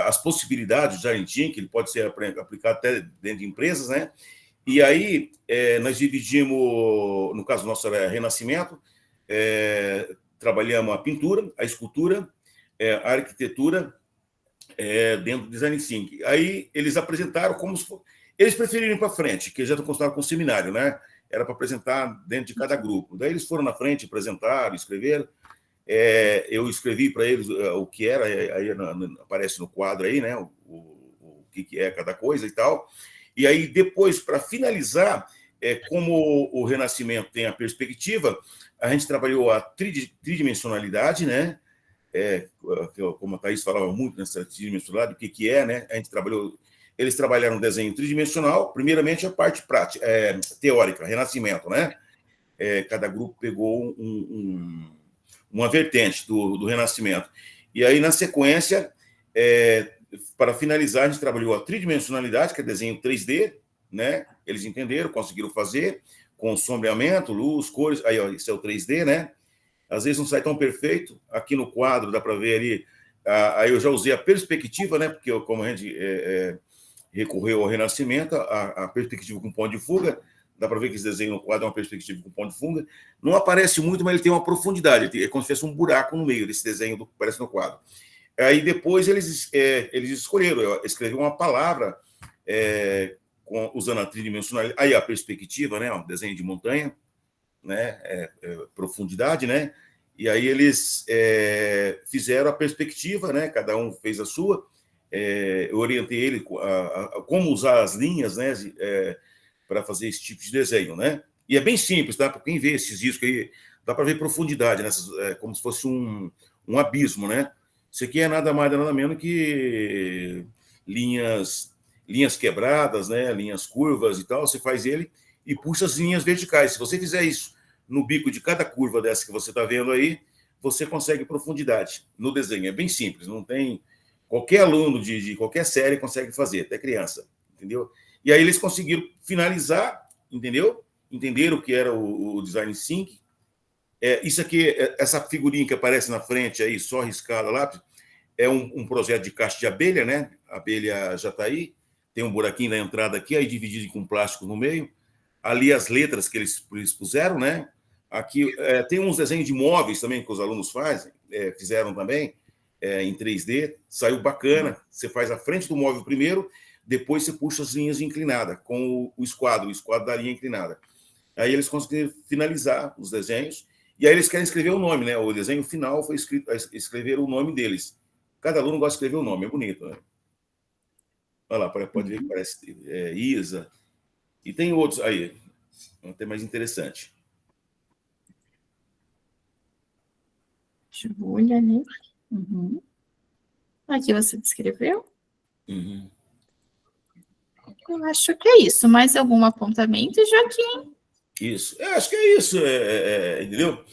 As possibilidades do Design Thinking, ele pode ser aplicado até dentro de empresas, né? E aí nós dividimos, no caso nosso era Renascimento, trabalhamos a pintura, a escultura, a arquitetura dentro do Design Thinking. Aí eles apresentaram como se eles preferiram ir para frente, que já estão acostumados com o seminário, né? Era para apresentar dentro de cada grupo. Daí eles foram na frente, apresentaram, escreveram. Eu escrevi para eles o que era, aí aparece no quadro aí, né? O que é cada coisa e tal. E aí, depois, para finalizar, como o Renascimento tem a perspectiva, a gente trabalhou a tridimensionalidade, né? Como a Thaís falava muito nessa tridimensionalidade, o que é, né? A gente trabalhou... Eles trabalharam desenho tridimensional, primeiramente a parte prática, teórica, Renascimento, né? Cada grupo pegou uma vertente do Renascimento. E aí, na sequência, para finalizar, a gente trabalhou a tridimensionalidade, que é desenho 3D, né? Eles entenderam, conseguiram fazer, com sombreamento, luz, cores. Aí, ó, isso é o 3D, né? Às vezes não sai tão perfeito. Aqui no quadro dá para ver ali. Aí eu já usei a perspectiva, né? Porque como a gente recorreu ao Renascimento, a perspectiva com ponto de fuga, dá para ver que esse desenho no quadro é uma perspectiva com ponto de fuga. Não aparece muito, mas ele tem uma profundidade. É como se fosse um buraco no meio desse desenho que aparece no quadro. Aí depois eles escolheram, escreveram uma palavra usando a tridimensionalidade. Aí a perspectiva, né? Um desenho de montanha, né? Profundidade, né? E aí eles fizeram a perspectiva, né? Cada um fez a sua. Eu orientei ele a como usar as linhas, né? Para fazer esse tipo de desenho, né? E é bem simples, tá? Para quem vê esses discos aí, dá para ver profundidade nessas, como se fosse um abismo, né? Isso aqui é nada mais, nada menos que linhas quebradas, né? Linhas curvas e tal. Você faz ele e puxa as linhas verticais. Se você fizer isso no bico de cada curva dessa que você está vendo aí, você consegue profundidade no desenho. É bem simples, não tem... Qualquer aluno de qualquer série consegue fazer, até criança, entendeu? E aí eles conseguiram finalizar, entendeu? Entenderam o que era o Design Thinking. Isso aqui, essa figurinha que aparece na frente aí, só riscada lá, é um projeto de caixa de abelha, né? A abelha Jataí, tem um buraquinho na entrada aqui, aí dividido com plástico no meio. Ali as letras que eles puseram, né? Aqui tem uns desenhos de móveis também que os alunos fizeram também, em 3D, saiu bacana. Você faz a frente do móvel primeiro, depois você puxa as linhas inclinadas com o esquadro da linha inclinada. Aí eles conseguiram finalizar os desenhos, e aí eles querem escrever o nome, né? O desenho final foi escrever o nome deles. Cada aluno gosta de escrever o nome, é bonito, né? Olha lá, pode ver que parece Isa. E tem outros aí, até mais interessante. Júlia, né? Uhum. Aqui você descreveu? Uhum. Eu acho que é isso. Mais algum apontamento, Joaquim? Isso. Eu acho que é isso, entendeu?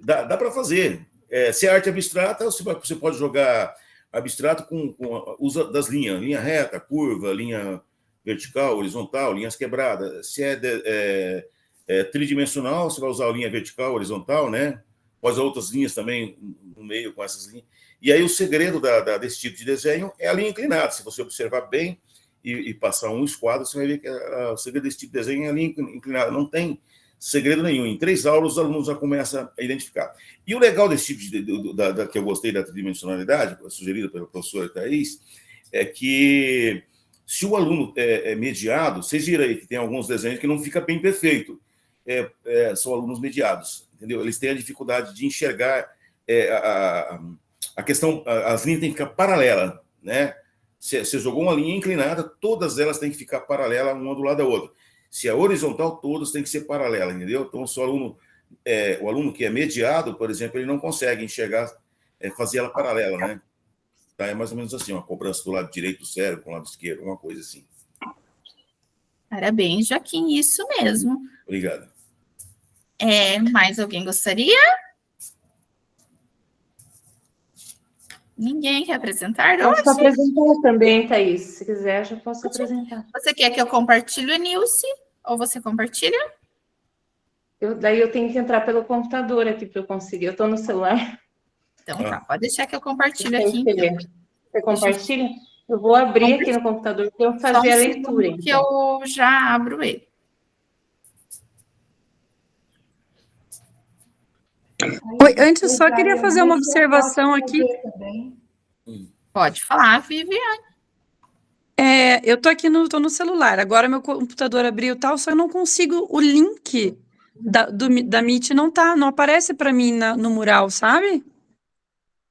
Dá para fazer. Se é arte abstrata, você pode jogar abstrato com uso das linhas, linha reta, curva, linha vertical, horizontal, linhas quebradas. Se é tridimensional, você vai usar a linha vertical, horizontal, né? Pode usar outras linhas também no meio com essas linhas. E aí o segredo desse tipo de desenho é a linha inclinada. Se você observar bem e passar um esquadro, você vai ver que o segredo desse tipo de desenho é a linha inclinada. Não tem segredo nenhum. Em 3 aulas, os alunos já começam a identificar. E o legal desse tipo que eu gostei da tridimensionalidade, sugerida pela professora Thaís, é que se o aluno é mediado, vocês viram aí que tem alguns desenhos que não fica bem perfeito. São alunos mediados, entendeu? Eles têm a dificuldade de enxergar a questão, as linhas têm que ficar paralelas, né? Você jogou uma linha inclinada, todas elas têm que ficar paralelas uma do lado da outra. Se é horizontal, todas têm que ser paralelas, entendeu? Então, o aluno que é mediado, por exemplo, ele não consegue enxergar fazer ela paralela, né? Tá, é mais ou menos assim, uma cobrança do lado direito do cérebro com o lado esquerdo, uma coisa assim. Parabéns, Joaquim, isso mesmo. Obrigado. Mais alguém gostaria? Ninguém quer apresentar Posso hoje? apresentar também, Thaís. Se quiser, já posso apresentar. Você quer que eu compartilhe o Nilce? Ou você compartilha? Daí eu tenho que entrar pelo computador aqui para eu conseguir. Eu estou no celular. Então tá, pode deixar que eu compartilho aqui. Você compartilha? Eu vou abrir aqui no computador para eu fazer a leitura. Que eu já abro ele. Oi, antes só queria fazer uma observação aqui. Pode falar, Viviane. Eu tô aqui tô no celular, agora meu computador abriu e tal, só eu não consigo o link da Meet, não aparece para mim no mural, sabe?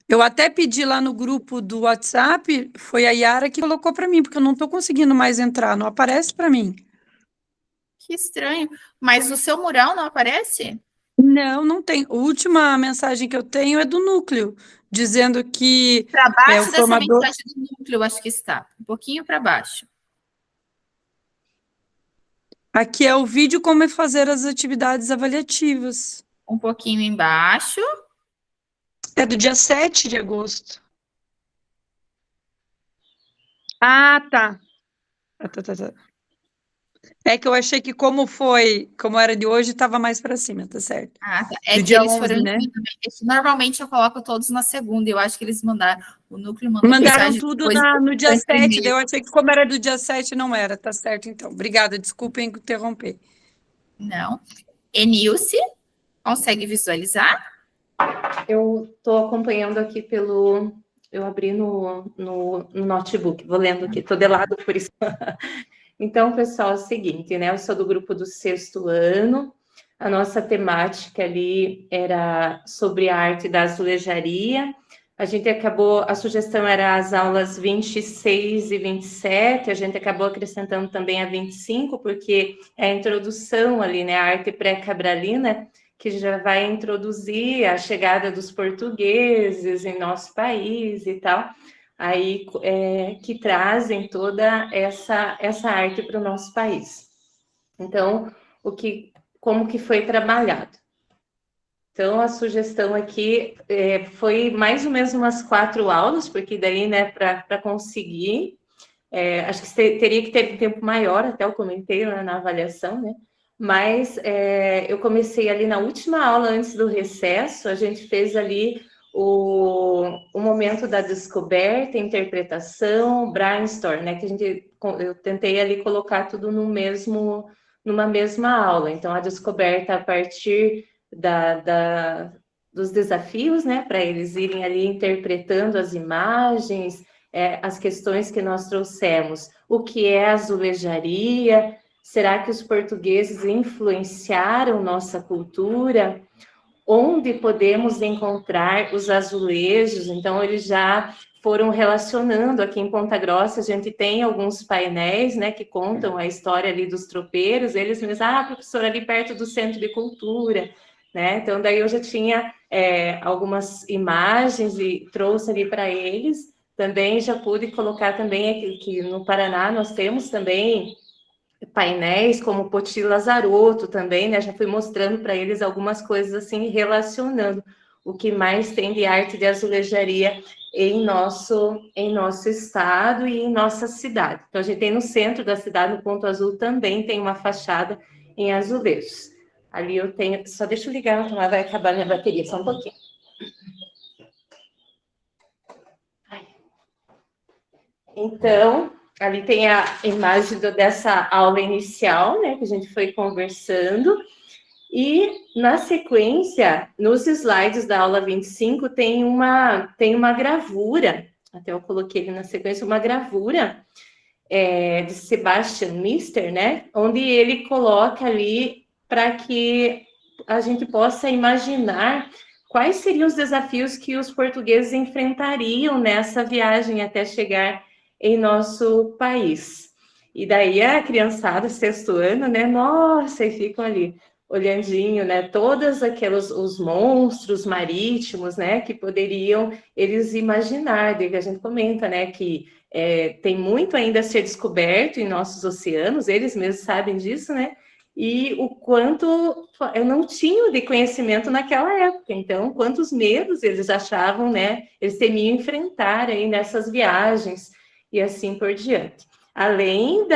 Eu até pedi lá no grupo do WhatsApp, foi a Yara que colocou para mim, porque eu não tô conseguindo mais entrar, não aparece para mim. Que estranho. Mas o seu mural não aparece? Não tem. A última mensagem que eu tenho é do núcleo, dizendo que para baixo o dessa formador... mensagem do núcleo, acho que está. Um pouquinho para baixo. Aqui é o vídeo como fazer as atividades avaliativas. Um pouquinho embaixo. É do dia 7 de agosto. Ah, tá. Tá. É que eu achei que como era de hoje, estava mais para cima, tá certo. Ah, tá. É do que dia eles 11, foram né? Normalmente eu coloco todos na segunda, eu acho que eles mandaram, o núcleo mandaram tudo no dia 7, daí eu achei que como era do dia 7, não era, tá certo então. Obrigada, desculpem interromper. Não. Enilce, consegue visualizar? Eu estou acompanhando aqui eu abri no notebook, vou lendo aqui, estou de lado por isso. Então, pessoal, é o seguinte, né? Eu sou do grupo do 6º ano, a nossa temática ali era sobre a arte da azulejaria. A sugestão era as aulas 26 e 27, a gente acabou acrescentando também a 25, porque é a introdução ali, né? A arte pré-cabralina, que já vai introduzir a chegada dos portugueses em nosso país e tal, aí que trazem toda essa arte para o nosso país. Então, como que foi trabalhado? Então, a sugestão aqui foi mais ou menos umas 4 aulas, porque daí, né, para conseguir, acho que teria que ter um tempo maior, até eu comentei na avaliação, né? Mas eu comecei ali na última aula antes do recesso, a gente fez ali o momento da descoberta, interpretação, brainstorm, né? Que eu tentei ali colocar tudo numa mesma aula. Então, a descoberta a partir dos desafios, né? Para eles irem ali interpretando as imagens, as questões que nós trouxemos. O que é azulejaria? Será que os portugueses influenciaram nossa cultura? Onde podemos encontrar os azulejos? Então, eles já foram relacionando. Aqui em Ponta Grossa, a gente tem alguns painéis, né, que contam a história ali dos tropeiros. Eles me dizem, professora, ali perto do Centro de Cultura, né? Então, daí eu já tinha algumas imagens e trouxe ali para eles. Também já pude colocar também que no Paraná nós temos também painéis como Poti Lazarotto também, né? Já fui mostrando para eles algumas coisas assim, relacionando o que mais tem de arte de azulejaria em nosso estado e em nossa cidade. Então, a gente tem no centro da cidade, no Ponto Azul, também tem uma fachada em azulejos. Ali eu tenho... Só deixa eu ligar, então vai acabar minha bateria, só um pouquinho. Então... Ali tem a imagem dessa aula inicial, né, que a gente foi conversando. E, na sequência, nos slides da aula 25, tem uma gravura, até eu coloquei ali na sequência, uma gravura de Sebastian Mister, né, onde ele coloca ali para que a gente possa imaginar quais seriam os desafios que os portugueses enfrentariam nessa viagem até chegar em nosso país. E daí a criançada, 6º ano, né? Nossa, e ficam ali. olhandinho, né, todos aqueles os monstros marítimos, né, que poderiam eles imaginar, daí que a gente comenta, né, que tem muito ainda a ser descoberto em nossos oceanos, eles mesmos sabem disso, né, e o quanto eu não tinha de conhecimento naquela época, então, quantos medos eles achavam, né, eles temiam enfrentar aí nessas viagens, e assim por diante. Além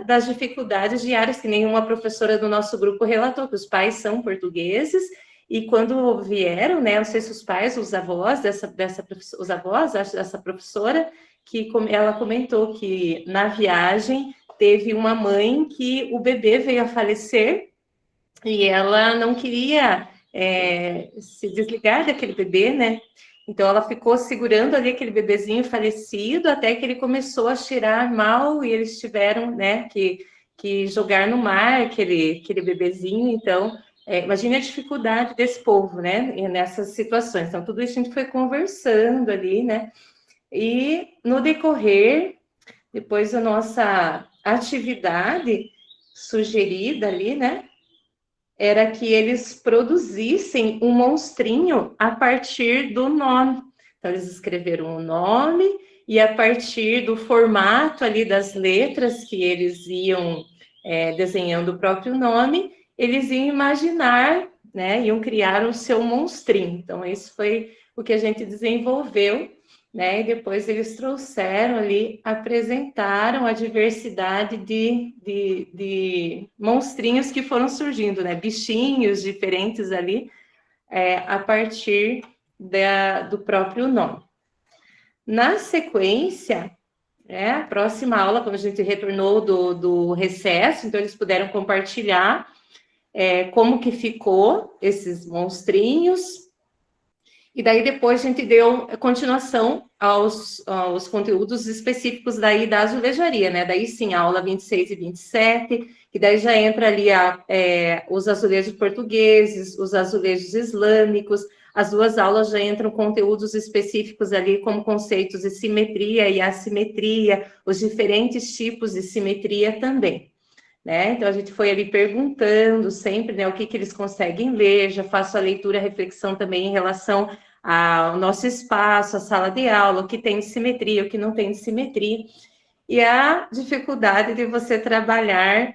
das dificuldades diárias, que nenhuma professora do nosso grupo relatou, que os pais são portugueses, e quando vieram, né, não sei se os pais, os avós os avós dessa professora, que ela comentou que na viagem teve uma mãe que o bebê veio a falecer, e ela não queria se desligar daquele bebê, né? Então, ela ficou segurando ali aquele bebezinho falecido até que ele começou a cheirar mal e eles tiveram, né, que jogar no mar aquele bebezinho. Então, imagine a dificuldade desse povo, né, nessas situações. Então, tudo isso a gente foi conversando ali, né? E no decorrer, depois da nossa atividade sugerida ali, né, era que eles produzissem um monstrinho a partir do nome. Então, eles escreveram o nome e a partir do formato ali das letras que eles iam desenhando o próprio nome, eles iam imaginar, né, iam criar o seu monstrinho. Então, isso foi o que a gente desenvolveu, né, e depois eles trouxeram ali, apresentaram a diversidade de monstrinhos que foram surgindo, né, bichinhos diferentes ali, a partir do próprio nome. Na sequência, a próxima aula, quando a gente retornou do recesso, então eles puderam compartilhar como que ficou esses monstrinhos. E daí depois a gente deu continuação aos conteúdos específicos daí da azulejaria, né? Daí sim, a aula 26 e 27, que daí já entra ali os azulejos portugueses, os azulejos islâmicos, as duas aulas já entram conteúdos específicos ali, como conceitos de simetria e assimetria, os diferentes tipos de simetria também. Né? Então, a gente foi ali perguntando sempre, né, o que eles conseguem ler, já faço a leitura, a reflexão também em relação ao nosso espaço, a sala de aula, o que tem de simetria, o que não tem de simetria, e a dificuldade de você trabalhar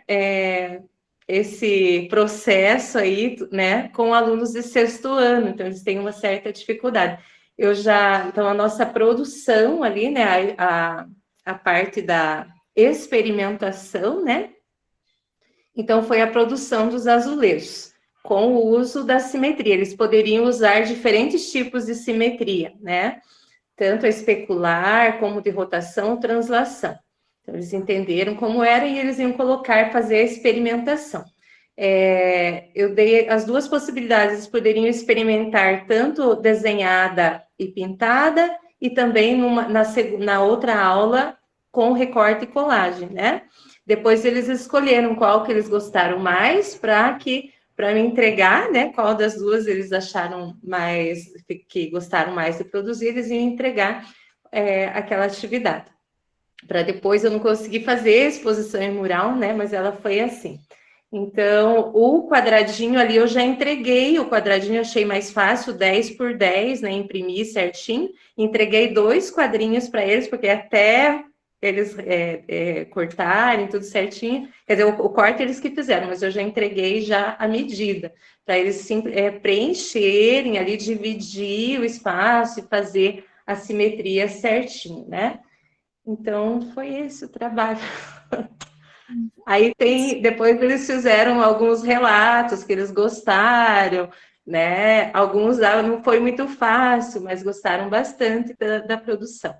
esse processo aí, né, com alunos de sexto ano, então eles têm uma certa dificuldade. Então, a nossa produção ali, né, a parte da experimentação, né, então, foi a produção dos azulejos, com o uso da simetria. Eles poderiam usar diferentes tipos de simetria, né? Tanto a especular, como de rotação, translação. Então, eles entenderam como era e eles iam fazer a experimentação. Eu dei as duas possibilidades, eles poderiam experimentar tanto desenhada e pintada, e também na outra aula com recorte e colagem, né? Depois eles escolheram qual que eles gostaram mais para me entregar, né? Qual das duas eles acharam mais, que gostaram mais de produzir, eles iam entregar aquela atividade. Para depois eu não consegui fazer a exposição em mural, né? Mas ela foi assim. Então, o quadradinho ali eu já entreguei, o quadradinho eu achei mais fácil, 10 por 10, né? Imprimi certinho, entreguei 2 quadrinhos para eles, porque até eles cortarem tudo certinho, quer dizer, o corte eles que fizeram, mas eu já entreguei já a medida, para eles preencherem ali, dividir o espaço e fazer a simetria certinho, né? Então, foi esse o trabalho. Aí depois eles fizeram alguns relatos que eles gostaram, né? Alguns não foi muito fácil, mas gostaram bastante da produção.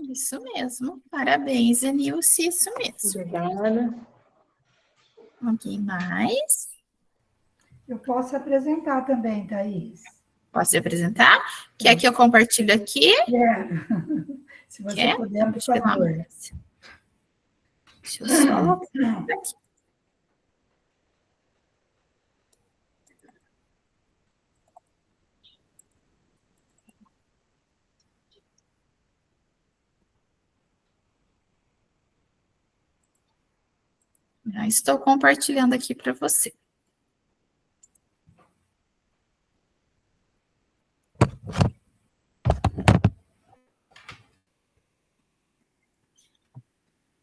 Isso mesmo. Parabéns, Enilce, isso mesmo. Obrigada. Alguém mais? Eu posso apresentar também, Thaís. Posso apresentar? Quer que eu compartilhe aqui? Quero. Se você puder, por favor. Deixa eu só aqui. Estou compartilhando aqui para você.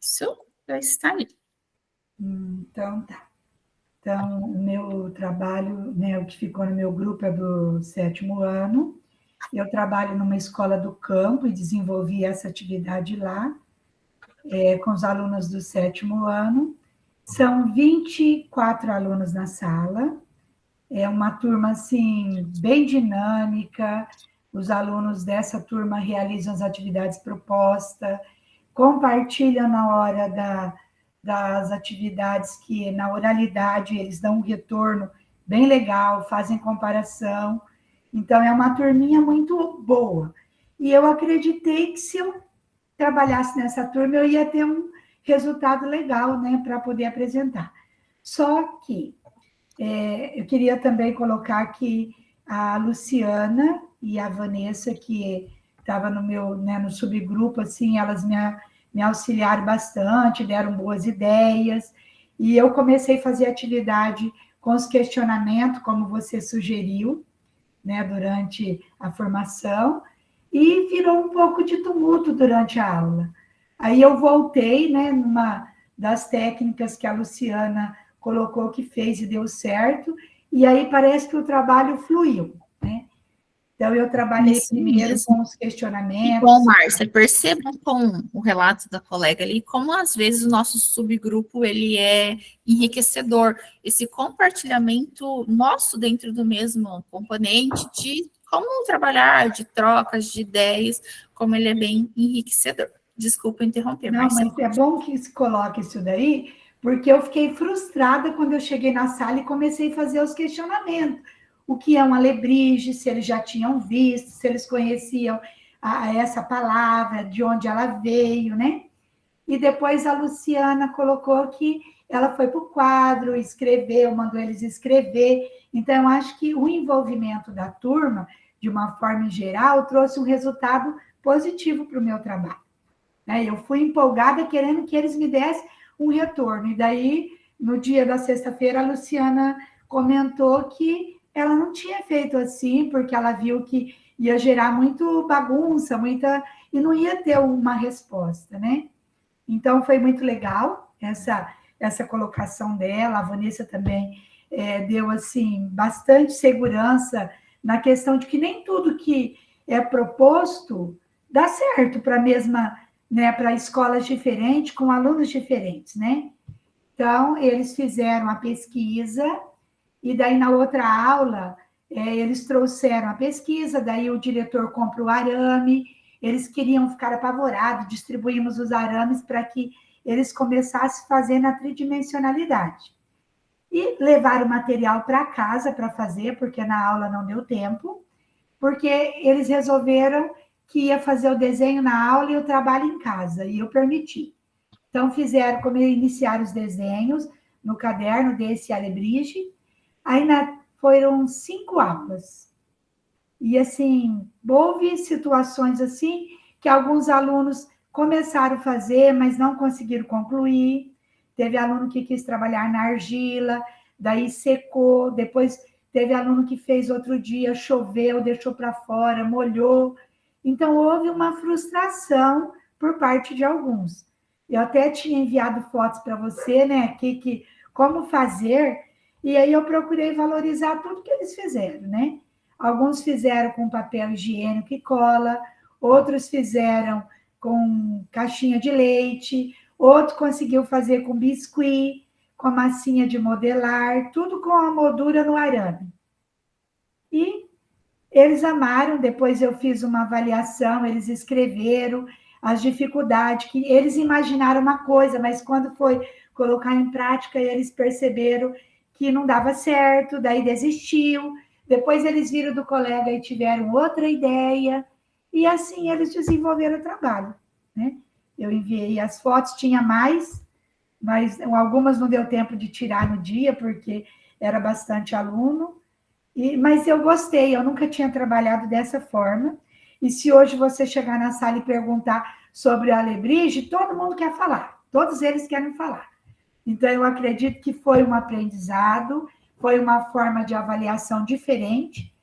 Isso já está ali. Então, tá. Então, o meu trabalho, né, o que ficou no meu grupo é do 7º ano. Eu trabalho numa escola do campo e desenvolvi essa atividade lá, com os alunos do 7º ano. São 24 alunos na sala. É uma turma, assim, bem dinâmica. Os alunos dessa turma realizam as atividades propostas, compartilham na hora das atividades que, na oralidade, eles dão um retorno bem legal, fazem comparação. Então, é uma turminha muito boa. E eu acreditei que se eu trabalhasse nessa turma, eu ia ter um resultado legal, né, para poder apresentar. Só que eu queria também colocar aqui a Luciana e a Vanessa, que estava no meu, né, no subgrupo, assim, elas me auxiliaram bastante, deram boas ideias, e eu comecei a fazer atividade com os questionamentos, como você sugeriu, né, durante a formação, e virou um pouco de tumulto durante a aula. Aí eu voltei, né, numa das técnicas que a Luciana colocou que fez e deu certo, e aí parece que o trabalho fluiu, né? Então, eu trabalhei Isso primeiro mesmo. com os E questionamentos. bom, Márcia, percebam com o relato da colega ali, como às vezes o nosso subgrupo ele é enriquecedor. Esse compartilhamento nosso dentro do mesmo componente de como trabalhar, de trocas, de ideias, como ele é bem enriquecedor. Desculpa interromper, Não, Márcia. mas é bom que se coloque isso daí, porque eu fiquei frustrada quando eu cheguei na sala e comecei a fazer os questionamentos. O que é uma alebrije, se eles já tinham visto, se eles conheciam essa palavra, de onde ela veio, né? E depois a Luciana colocou que ela foi para o quadro, escreveu, mandou eles escrever. Então, eu acho que o envolvimento da turma, de uma forma geral, trouxe um resultado positivo para o meu trabalho. Eu fui empolgada querendo que eles me dessem um retorno. E daí, no dia da sexta-feira, a Luciana comentou que ela não tinha feito assim, porque ela viu que ia gerar muito bagunça, e não ia ter uma resposta, né? Então, foi muito legal essa colocação dela. A Vanessa também deu, assim, bastante segurança na questão de que nem tudo que é proposto dá certo para a mesma, né, para escolas diferentes, com alunos diferentes, né? Então, eles fizeram a pesquisa, e daí, na outra aula, eles trouxeram a pesquisa, daí o diretor comprou o arame, eles queriam ficar apavorados, distribuímos os arames para que eles começassem a fazer na tridimensionalidade. E levaram o material para casa para fazer, porque na aula não deu tempo, porque eles resolveram que ia fazer o desenho na aula e o trabalho em casa, e eu permiti. Então, iniciaram os desenhos no caderno desse alebrije, aí foram 5 aulas. E, assim, houve situações assim que alguns alunos começaram a fazer, mas não conseguiram concluir. Teve aluno que quis trabalhar na argila, daí secou, depois teve aluno que fez outro dia, choveu, deixou para fora, molhou. Então, houve uma frustração por parte de alguns. Eu até tinha enviado fotos para você, né, aqui, como fazer, e aí eu procurei valorizar tudo que eles fizeram, né? Alguns fizeram com papel higiênico e cola, outros fizeram com caixinha de leite, outro conseguiu fazer com biscuit, com massinha de modelar, tudo com a moldura no arame. E eles amaram, depois eu fiz uma avaliação, eles escreveram as dificuldades, que eles imaginaram uma coisa, mas quando foi colocar em prática, eles perceberam que não dava certo, daí desistiu. Depois eles viram do colega e tiveram outra ideia, e assim eles desenvolveram o trabalho, né? Eu enviei as fotos, tinha mais, mas algumas não deu tempo de tirar no dia, porque era bastante aluno, mas eu gostei, eu nunca tinha trabalhado dessa forma, e se hoje você chegar na sala e perguntar sobre a alebrije, todo mundo quer falar, todos eles querem falar, Então, eu acredito que foi um aprendizado, foi uma forma de avaliação diferente.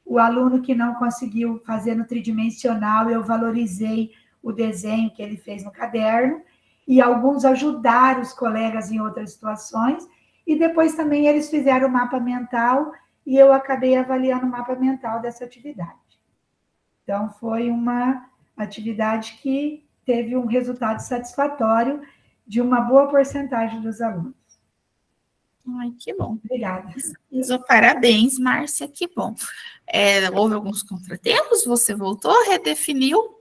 O aluno que não conseguiu fazer no tridimensional, eu valorizei o desenho que ele fez no caderno, e alguns ajudaram os colegas em outras situações, e depois também eles fizeram o mapa mental, e eu acabei avaliando o mapa mental dessa atividade. Então, foi uma atividade que teve um resultado satisfatório de uma boa porcentagem dos alunos. Ai, que bom. Obrigada. Parabéns, Márcia, que bom. Houve alguns contratempos, você voltou, redefiniu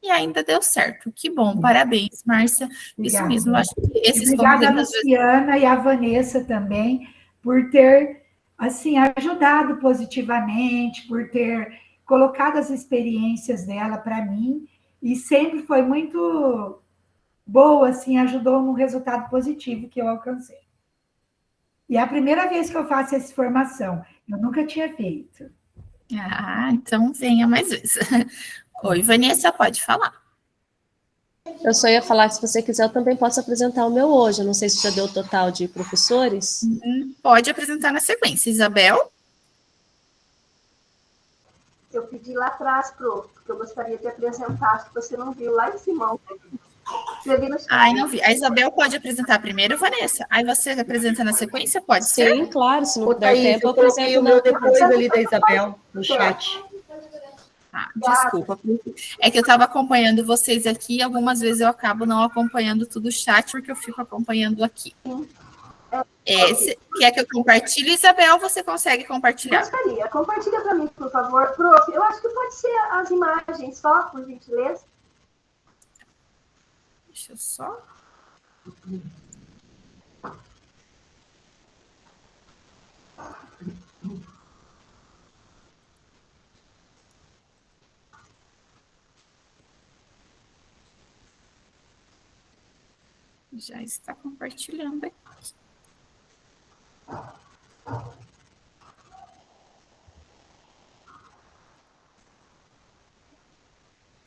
e ainda deu certo. Que bom, parabéns, Márcia. Obrigada. Isso mesmo, eu acho que esses obrigada a Luciana e a Vanessa também por ter, assim, ajudado positivamente, por ter colocado as experiências dela para mim, e sempre foi muito boa, assim, ajudou no resultado positivo que eu alcancei. E é a primeira vez que eu faço essa formação, eu nunca tinha feito. Ah, então venha mais vezes. Oi, Vanessa, pode falar. Eu só ia falar que, se você quiser, eu também posso apresentar o meu hoje. Eu não sei se já deu o total de professores. Pode apresentar na sequência. Isabel? Eu pedi lá atrás, porque eu gostaria de apresentar, acho que você não viu lá em cima. Escrevi no chat. Ai, não vi. A Isabel pode apresentar primeiro, Vanessa? Aí você apresenta na sequência, pode ser? Sim, claro, se não der Thaís, tempo, eu coloquei o meu depois ali da Isabel, no chat. Ah, desculpa. É que eu estava acompanhando vocês aqui e algumas vezes eu acabo não acompanhando tudo o chat, porque eu fico acompanhando aqui. Quer que eu compartilhe, Isabel? Você consegue compartilhar? Gostaria. Compartilha para mim, por favor. Prof, eu acho que pode ser as imagens só, por gentileza. Deixa eu só... Já está compartilhando aqui.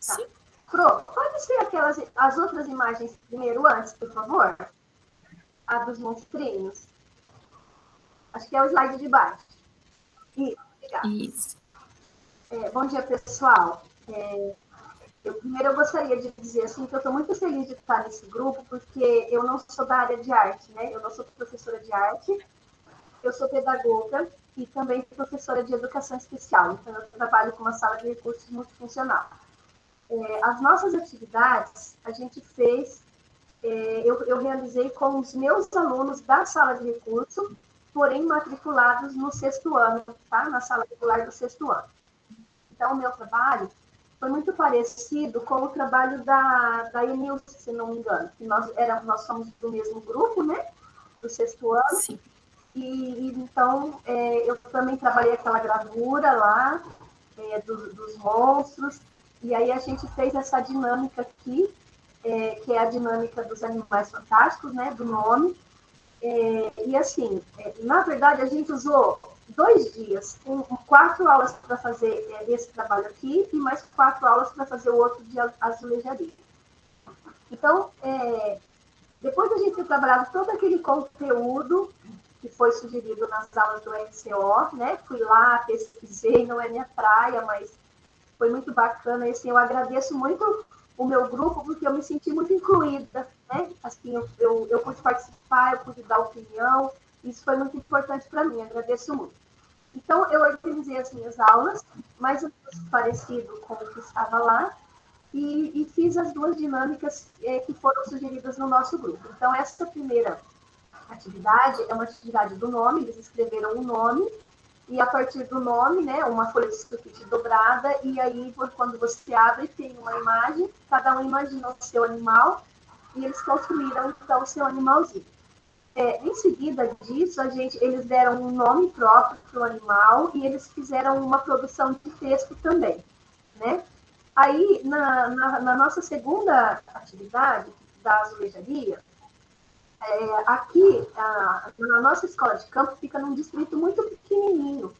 Sim. Pro, pode ser as outras imagens primeiro antes, por favor? A dos monstrinhos. Acho que é o slide de baixo. Isso, obrigada. Isso. Bom dia, pessoal. Primeiro eu gostaria de dizer assim que eu estou muito feliz de estar nesse grupo, porque eu não sou da área de arte, né? Eu não sou professora de arte, eu sou pedagoga e também professora de educação especial. Então, eu trabalho com uma sala de recursos multifuncional. As nossas atividades, a gente fez, eu realizei com os meus alunos da sala de recurso, porém matriculados no 6º ano, tá? Na sala regular do 6º ano. Então, o meu trabalho foi muito parecido com o trabalho da Emilce, se não me engano, que nós somos do mesmo grupo, né? Do 6º ano. Sim. E então, eu também trabalhei aquela gravura lá, dos monstros, e aí a gente fez essa dinâmica aqui, que é a dinâmica dos animais fantásticos, né? Do nome. E assim, na verdade, a gente usou 2 dias, 4 aulas para fazer esse trabalho aqui e mais 4 aulas para fazer o outro de azulejaria. Então, depois da gente ter trabalhado todo aquele conteúdo que foi sugerido nas aulas do RCO, né? Fui lá, pesquisei, não é minha praia, mas foi muito bacana. E, assim, eu agradeço muito o meu grupo, porque eu me senti muito incluída, né? Assim, eu pude participar, eu pude dar opinião, isso foi muito importante para mim, agradeço muito. Então, eu organizei as minhas aulas, mais ou menos parecido com o que estava lá, e fiz as 2 dinâmicas que foram sugeridas no nosso grupo. Então, essa primeira atividade é uma atividade do nome, eles escreveram um nome, e a partir do nome, né, uma folha de sulfite dobrada, e aí, quando você abre, tem uma imagem, cada um imaginou o seu animal, e eles construíram, então, o seu animalzinho. Em seguida disso, eles deram um nome próprio para o animal, e eles fizeram uma produção de texto também, né? Aí, na nossa segunda atividade, da azulejaria, aqui, na nossa escola de campo, fica num distrito muito pequenininho.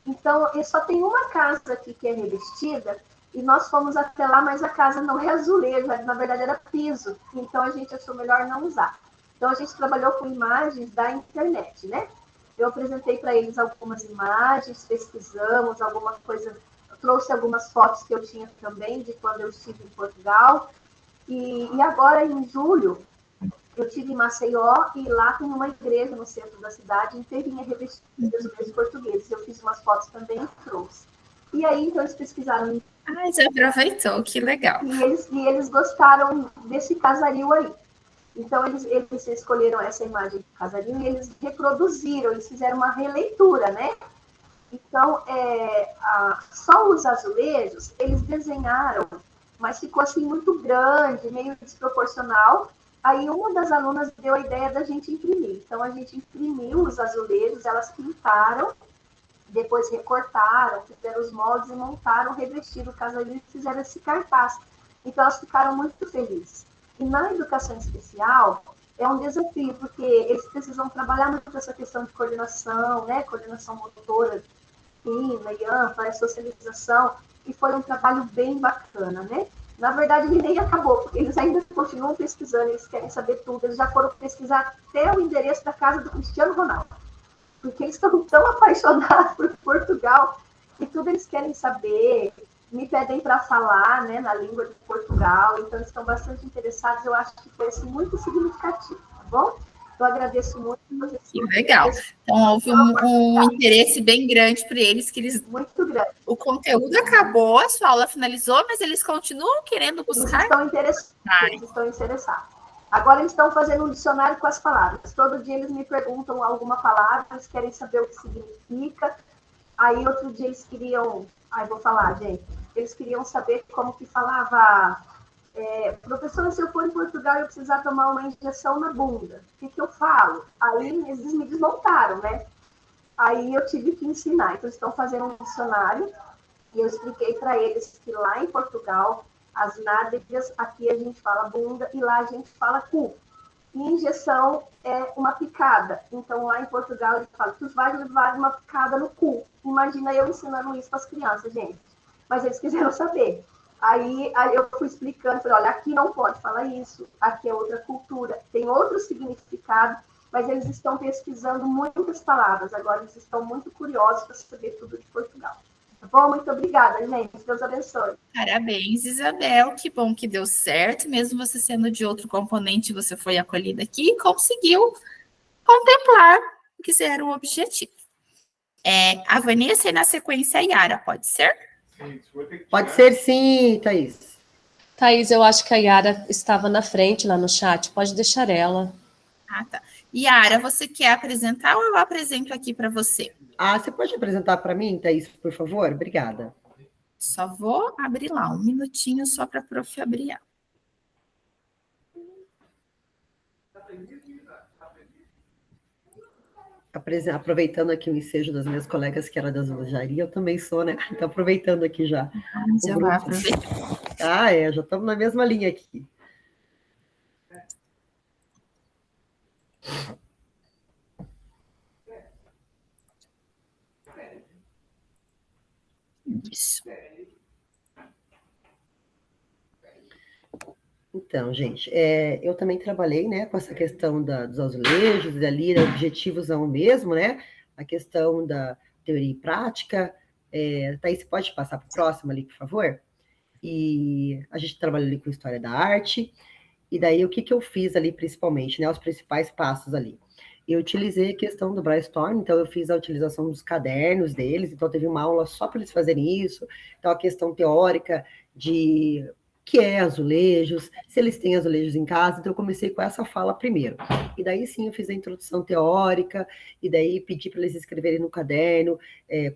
Então, só tem uma casa aqui que é revestida, e nós fomos até lá, mas a casa não é azulejo, na verdade era piso. Então, a gente achou melhor não usar. Então, a gente trabalhou com imagens da internet, né? Eu apresentei para eles algumas imagens, pesquisamos alguma coisa, eu trouxe algumas fotos que eu tinha também de quando eu estive em Portugal. E agora, em julho, eu estive em Maceió e lá tem uma igreja no centro da cidade inteirinha revestida de azulejos portugueses. Eu fiz umas fotos também e trouxe. E aí, então, eles pesquisaram. Ah, já aproveitou, que legal. E eles gostaram desse casario aí. Então, eles escolheram essa imagem do casario e eles reproduziram, eles fizeram uma releitura, né? Então, só os azulejos, eles desenharam, mas ficou assim muito grande, meio desproporcional. Aí, uma das alunas deu a ideia da gente imprimir. Então, a gente imprimiu os azulejos, elas pintaram, depois recortaram, fizeram os moldes e montaram, revestiram o casario e fizeram esse cartaz. Então, elas ficaram muito felizes. E na educação especial, é um desafio, porque eles precisam trabalhar muito essa questão de coordenação, né? Coordenação motora fina e ampla, socialização, e foi um trabalho bem bacana, né? Na verdade, ele nem acabou, porque eles ainda continuam pesquisando, eles querem saber tudo, eles já foram pesquisar até o endereço da casa do Cristiano Ronaldo, porque eles estão tão apaixonados por Portugal, e tudo eles querem saber, me pedem para falar, né, na língua de Portugal, então eles estão bastante interessados, eu acho que foi assim, muito significativo, tá bom? Eu agradeço muito. Que legal. Então, houve um interesse bem grande para eles, que eles... Muito grande. O conteúdo acabou, a sua aula finalizou, mas eles continuam querendo buscar... Eles estão interessados. Agora eles estão fazendo um dicionário com as palavras. Todo dia eles me perguntam alguma palavra, eles querem saber o que significa. Aí, outro dia, eles queriam... vou falar, gente. Eles queriam saber como que falava... professora, se eu for em Portugal e eu precisar tomar uma injeção na bunda, o que eu falo? Aí eles me desmontaram, né? Aí eu tive que ensinar. Então, eles estão fazendo um dicionário e eu expliquei para eles que lá em Portugal, as nádegas, aqui a gente fala bunda e lá a gente fala cu. E injeção é uma picada. Então, lá em Portugal, eles falam, tu vai levar uma picada no cu. Imagina eu ensinando isso para as crianças, gente. Mas eles quiseram saber. Aí eu fui explicando, falei, olha, aqui não pode falar isso, aqui é outra cultura, tem outro significado, mas eles estão pesquisando muitas palavras, agora eles estão muito curiosos para saber tudo de Portugal. Tá bom? Muito obrigada, gente. Deus abençoe. Parabéns, Isabel. Que bom que deu certo, mesmo você sendo de outro componente, você foi acolhida aqui e conseguiu contemplar o que era o objetivo. A Vanessa e na sequência a Yara, pode ser? Pode ser sim, Thaís. Thaís, eu acho que a Yara estava na frente lá no chat, pode deixar ela. Ah, tá. Yara, você quer apresentar ou eu apresento aqui para você? Você pode apresentar para mim, Thaís, por favor? Obrigada. Só vou abrir lá, um minutinho só para a prof abrir. Aproveitando aqui o ensejo das minhas colegas que era da azulejaria, eu também sou, né? Então, aproveitando aqui já. Já vai aproveitar. Já estamos na mesma linha aqui. Isso. Então, gente, eu também trabalhei, né, com essa questão dos azulejos, e ali objetivos são o mesmo, né? A questão da teoria e prática. Thaís, você pode passar para o próximo ali, por favor? E a gente trabalhou ali com história da arte. E daí, o que eu fiz ali, principalmente, né? Os principais passos ali. Eu utilizei a questão do brainstorm, então eu fiz a utilização dos cadernos deles, então teve uma aula só para eles fazerem isso. Então, a questão teórica de que é azulejos, se eles têm azulejos em casa, então eu comecei com essa fala primeiro. E daí sim eu fiz a introdução teórica, e daí pedi para eles escreverem no caderno,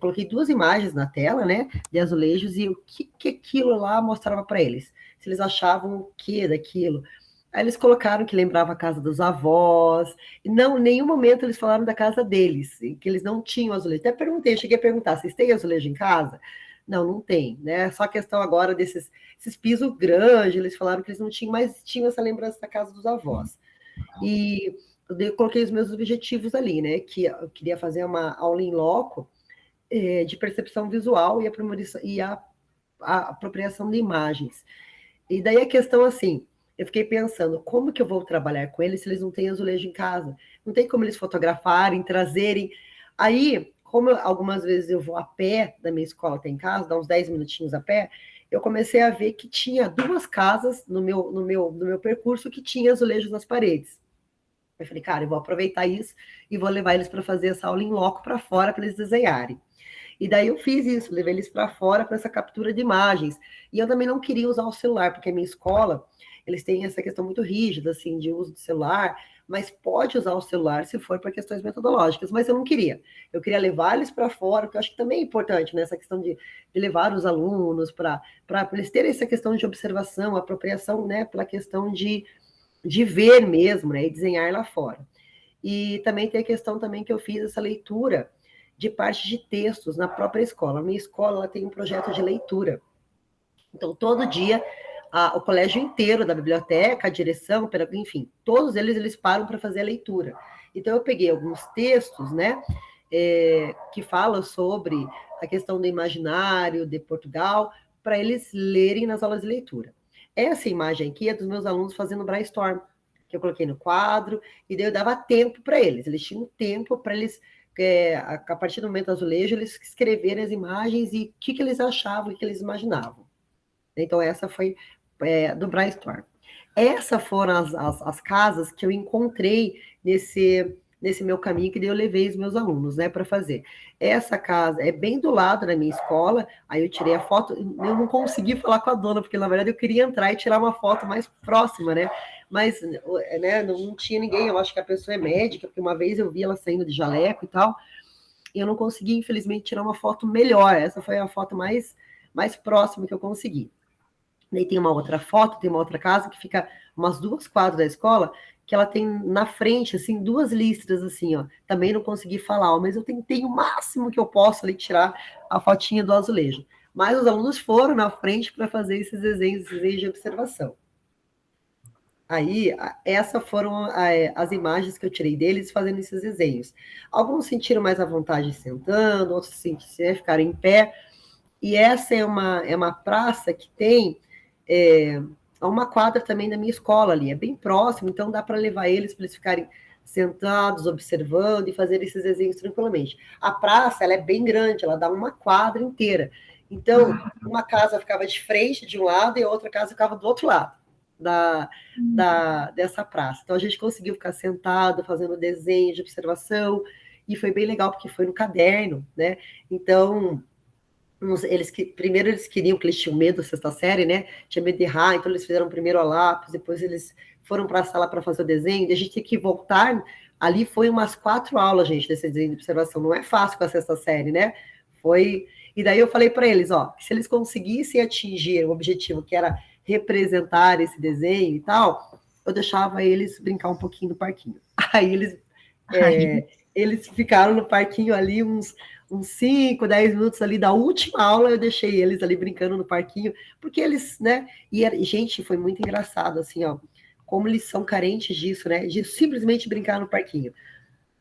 coloquei 2 imagens na tela, né, de azulejos, e o que aquilo lá mostrava para eles, se eles achavam o que daquilo. Aí eles colocaram que lembrava a casa dos avós, e em nenhum momento eles falaram da casa deles, que eles não tinham azulejo. Até cheguei a perguntar, vocês têm azulejo em casa? Não tem, né? Só a questão agora desses pisos grandes, eles falaram que eles não tinham, mas tinham essa lembrança da casa dos avós. E eu coloquei os meus objetivos ali, né? Que eu queria fazer uma aula em loco de percepção visual e a apropriação de imagens. E daí a questão, assim, eu fiquei pensando, como que eu vou trabalhar com eles se eles não têm azulejo em casa? Não tem como eles fotografarem, trazerem. Aí, como algumas vezes eu vou a pé da minha escola até em casa, dá uns 10 minutinhos a pé, eu comecei a ver que tinha 2 casas no meu percurso que tinha azulejos nas paredes. Eu falei, cara, eu vou aproveitar isso e vou levar eles para fazer essa aula em loco para fora para eles desenharem. E daí eu fiz isso, levei eles para fora para essa captura de imagens. E eu também não queria usar o celular, porque a minha escola, eles têm essa questão muito rígida, assim, de uso do celular, mas pode usar o celular se for para questões metodológicas, mas eu não queria. Eu queria levar eles para fora, porque eu acho que também é importante, né, essa questão de levar os alunos para eles terem essa questão de observação, apropriação, né, pela questão de ver mesmo, né, e desenhar lá fora. E também tem a questão também que eu fiz essa leitura de parte de textos na própria escola. A minha escola ela tem um projeto de leitura. Então, todo dia, o colégio inteiro da biblioteca, a direção, enfim, todos eles param para fazer a leitura. Então, eu peguei alguns textos, né, que falam sobre a questão do imaginário de Portugal, para eles lerem nas aulas de leitura. Essa imagem aqui é dos meus alunos fazendo brainstorm, que eu coloquei no quadro, e daí eu dava tempo para eles. Eles tinham tempo para eles, a partir do momento do azulejo, eles escreverem as imagens e o que eles achavam, o que eles imaginavam. Então, essa foi do brainstorm. Essas foram as casas que eu encontrei nesse meu caminho, que daí eu levei os meus alunos, né, para fazer. Essa casa é bem do lado da minha escola, aí eu tirei a foto, eu não consegui falar com a dona, porque, na verdade, eu queria entrar e tirar uma foto mais próxima, né, mas, né, não tinha ninguém, eu acho que a pessoa é médica, porque uma vez eu vi ela saindo de jaleco e tal, e eu não consegui, infelizmente, tirar uma foto melhor, essa foi a foto mais próxima que eu consegui. Daí tem uma outra foto, tem uma outra casa que fica umas 2 quadras da escola, que ela tem na frente, assim, 2 listras, assim, ó. Também não consegui falar, ó, mas eu tentei o máximo que eu posso ali tirar a fotinha do azulejo. Mas os alunos foram na frente para fazer esses desenhos de observação. Aí, essas foram as imagens que eu tirei deles fazendo esses desenhos. Alguns sentiram mais à vontade sentando, outros ficaram em pé. E essa é uma praça que tem uma quadra também da minha escola ali, é bem próximo, então dá para levar eles para eles ficarem sentados, observando e fazer esses desenhos tranquilamente. A praça, ela é bem grande, ela dá uma quadra inteira. Então, uma casa ficava de frente de um lado e a outra casa ficava do outro lado dessa praça. Então, a gente conseguiu ficar sentado, fazendo desenho de observação, e foi bem legal, porque foi no caderno, né? Então, primeiro eles queriam, que eles tinham medo da 6ª série, né? Tinha medo de errar, então eles fizeram primeiro a lápis, depois eles foram para a sala para fazer o desenho, e a gente tinha que voltar. Ali foi umas 4 aulas, gente, desse desenho de observação. Não é fácil com a 6ª série, né? E daí eu falei para eles, ó, se eles conseguissem atingir o objetivo, que era representar esse desenho e tal, eu deixava eles brincar um pouquinho no parquinho. Aí eles ficaram no parquinho ali uns 5, 10 minutos ali da última aula, eu deixei eles ali brincando no parquinho, porque eles, né, gente, foi muito engraçado, assim, ó, como eles são carentes disso, né, de simplesmente brincar no parquinho.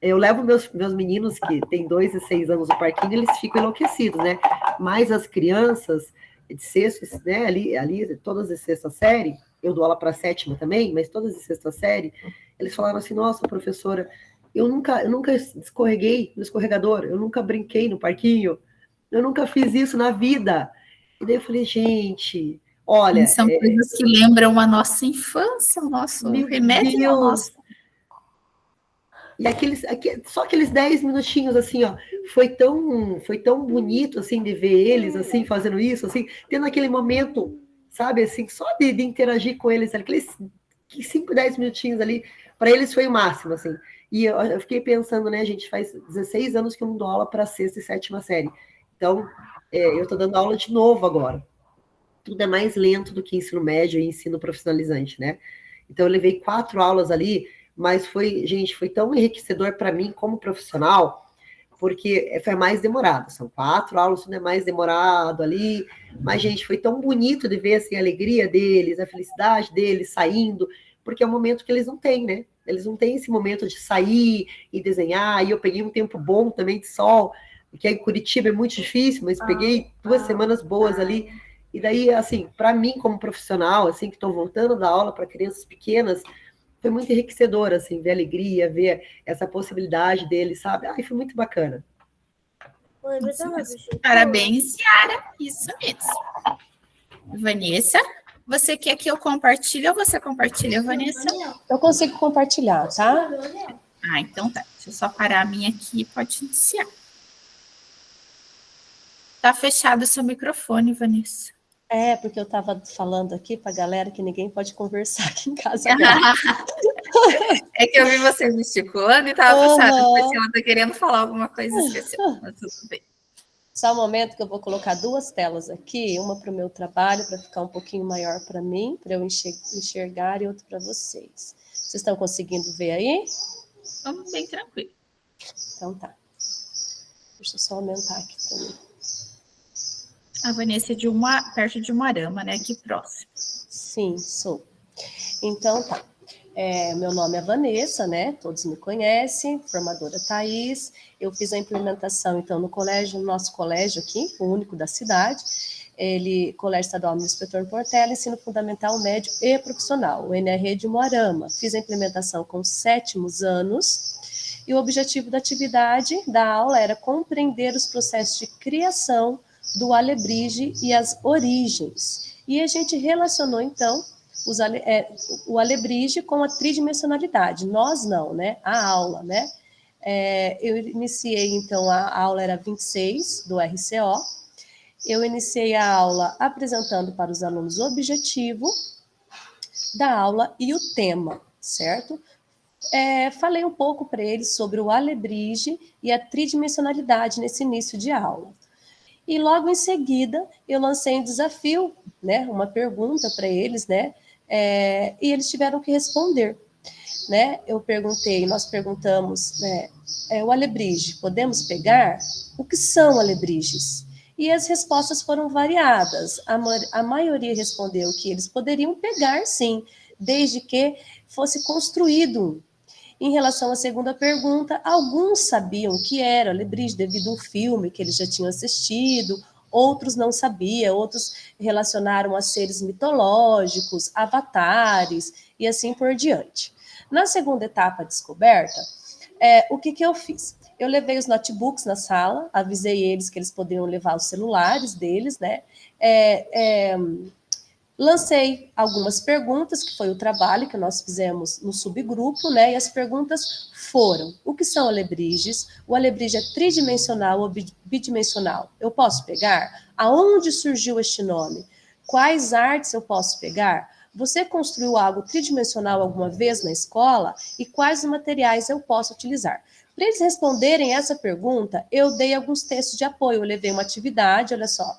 Eu levo meus meninos, que têm 2 e 6 anos no parquinho, eles ficam enlouquecidos, né, mas as crianças de 6º, né, ali, todas de 6ª série, eu dou aula para 7ª também, mas todas de 6ª série, eles falaram assim, nossa, professora, eu nunca escorreguei no escorregador, eu nunca brinquei no parquinho, eu nunca fiz isso na vida. E daí eu falei, gente, olha... São coisas que lembram a nossa infância, o nosso remédio ao nosso... E só aqueles 10 minutinhos, assim, ó, foi tão bonito, assim, de ver eles, assim, fazendo isso, assim, tendo aquele momento, sabe, assim, só de interagir com eles, aqueles 5, 10 minutinhos ali, para eles foi o máximo, assim. E eu fiquei pensando, né, gente, faz 16 anos que eu não dou aula para 6ª e 7ª série. Então, eu estou dando aula de novo agora. Tudo é mais lento do que ensino médio e ensino profissionalizante, né? Então, eu levei 4 aulas ali, mas foi tão enriquecedor para mim como profissional, porque foi mais demorado. São 4 aulas, tudo é mais demorado ali. Mas, gente, foi tão bonito de ver assim, a alegria deles, a felicidade deles saindo, porque é um momento que eles não têm, né? Eles não têm esse momento de sair e desenhar, e eu peguei um tempo bom também de sol, porque em Curitiba é muito difícil, mas peguei 2 semanas boas ali, E daí, assim, para mim, como profissional, assim, que estou voltando da aula para crianças pequenas, foi muito enriquecedor, assim, ver a alegria, ver essa possibilidade deles, sabe? Ai, foi muito bacana. Parabéns, Yara. Isso mesmo. Vanessa, você quer que eu compartilhe ou você compartilha, Vanessa? Eu consigo compartilhar, tá? Ah, então tá. Deixa eu só parar a minha aqui e pode iniciar. Tá fechado o seu microfone, Vanessa. É, porque eu estava falando aqui para a galera que ninguém pode conversar aqui em casa agora. É que eu vi você gesticulando e estava fechado. Depois ela tá querendo falar alguma coisa e esqueceu. Mas tudo bem. Só um momento que eu vou colocar 2 telas aqui, uma para o meu trabalho, para ficar um pouquinho maior para mim, para eu enxergar, e outra para vocês. Vocês estão conseguindo ver aí? Vamos bem tranquilo. Então tá. Deixa eu só aumentar aqui para mim. A Vanessa é perto de Umuarama, né? Aqui próximo. Sim, sou. Então tá. Meu nome é Vanessa, né? Todos me conhecem, formadora Thaís. Eu fiz a implementação, então, no nosso colégio aqui, o único da cidade, Colégio Estadual Ministro Inspetor Portela, ensino fundamental, médio e profissional, o NRE de Umuarama. Fiz a implementação com 7º anos, e o objetivo da atividade da aula era compreender os processos de criação do alebrije e as origens. E a gente relacionou, então, o alebrije com a tridimensionalidade. Nós não, né? A aula, né? Eu iniciei, então, a aula era 26 do RCO. Eu iniciei a aula apresentando para os alunos o objetivo da aula e o tema, certo? Falei um pouco para eles sobre o alebrije e a tridimensionalidade nesse início de aula. E logo em seguida, eu lancei um desafio, né? Uma pergunta para eles, né? E eles tiveram que responder, né? Nós perguntamos, né? O alebrije, podemos pegar? O que são alebrijes? E as respostas foram variadas. A maioria respondeu que eles poderiam pegar, sim, desde que fosse construído. Em relação à segunda pergunta, alguns sabiam que era alebrije devido a um filme que eles já tinham assistido, outros não sabiam, outros relacionaram a seres mitológicos, avatares e assim por diante. Na segunda etapa descoberta, o que eu fiz? Eu levei os notebooks na sala, avisei eles que eles poderiam levar os celulares deles, né? Lancei algumas perguntas, que foi o trabalho que nós fizemos no subgrupo, né? E as perguntas foram: o que são alebrijes? O alebrije é tridimensional ou bidimensional? Eu posso pegar? Aonde surgiu este nome? Quais artes eu posso pegar? Você construiu algo tridimensional alguma vez na escola? E quais materiais eu posso utilizar? Para eles responderem essa pergunta, eu dei alguns textos de apoio. Eu levei uma atividade, olha só,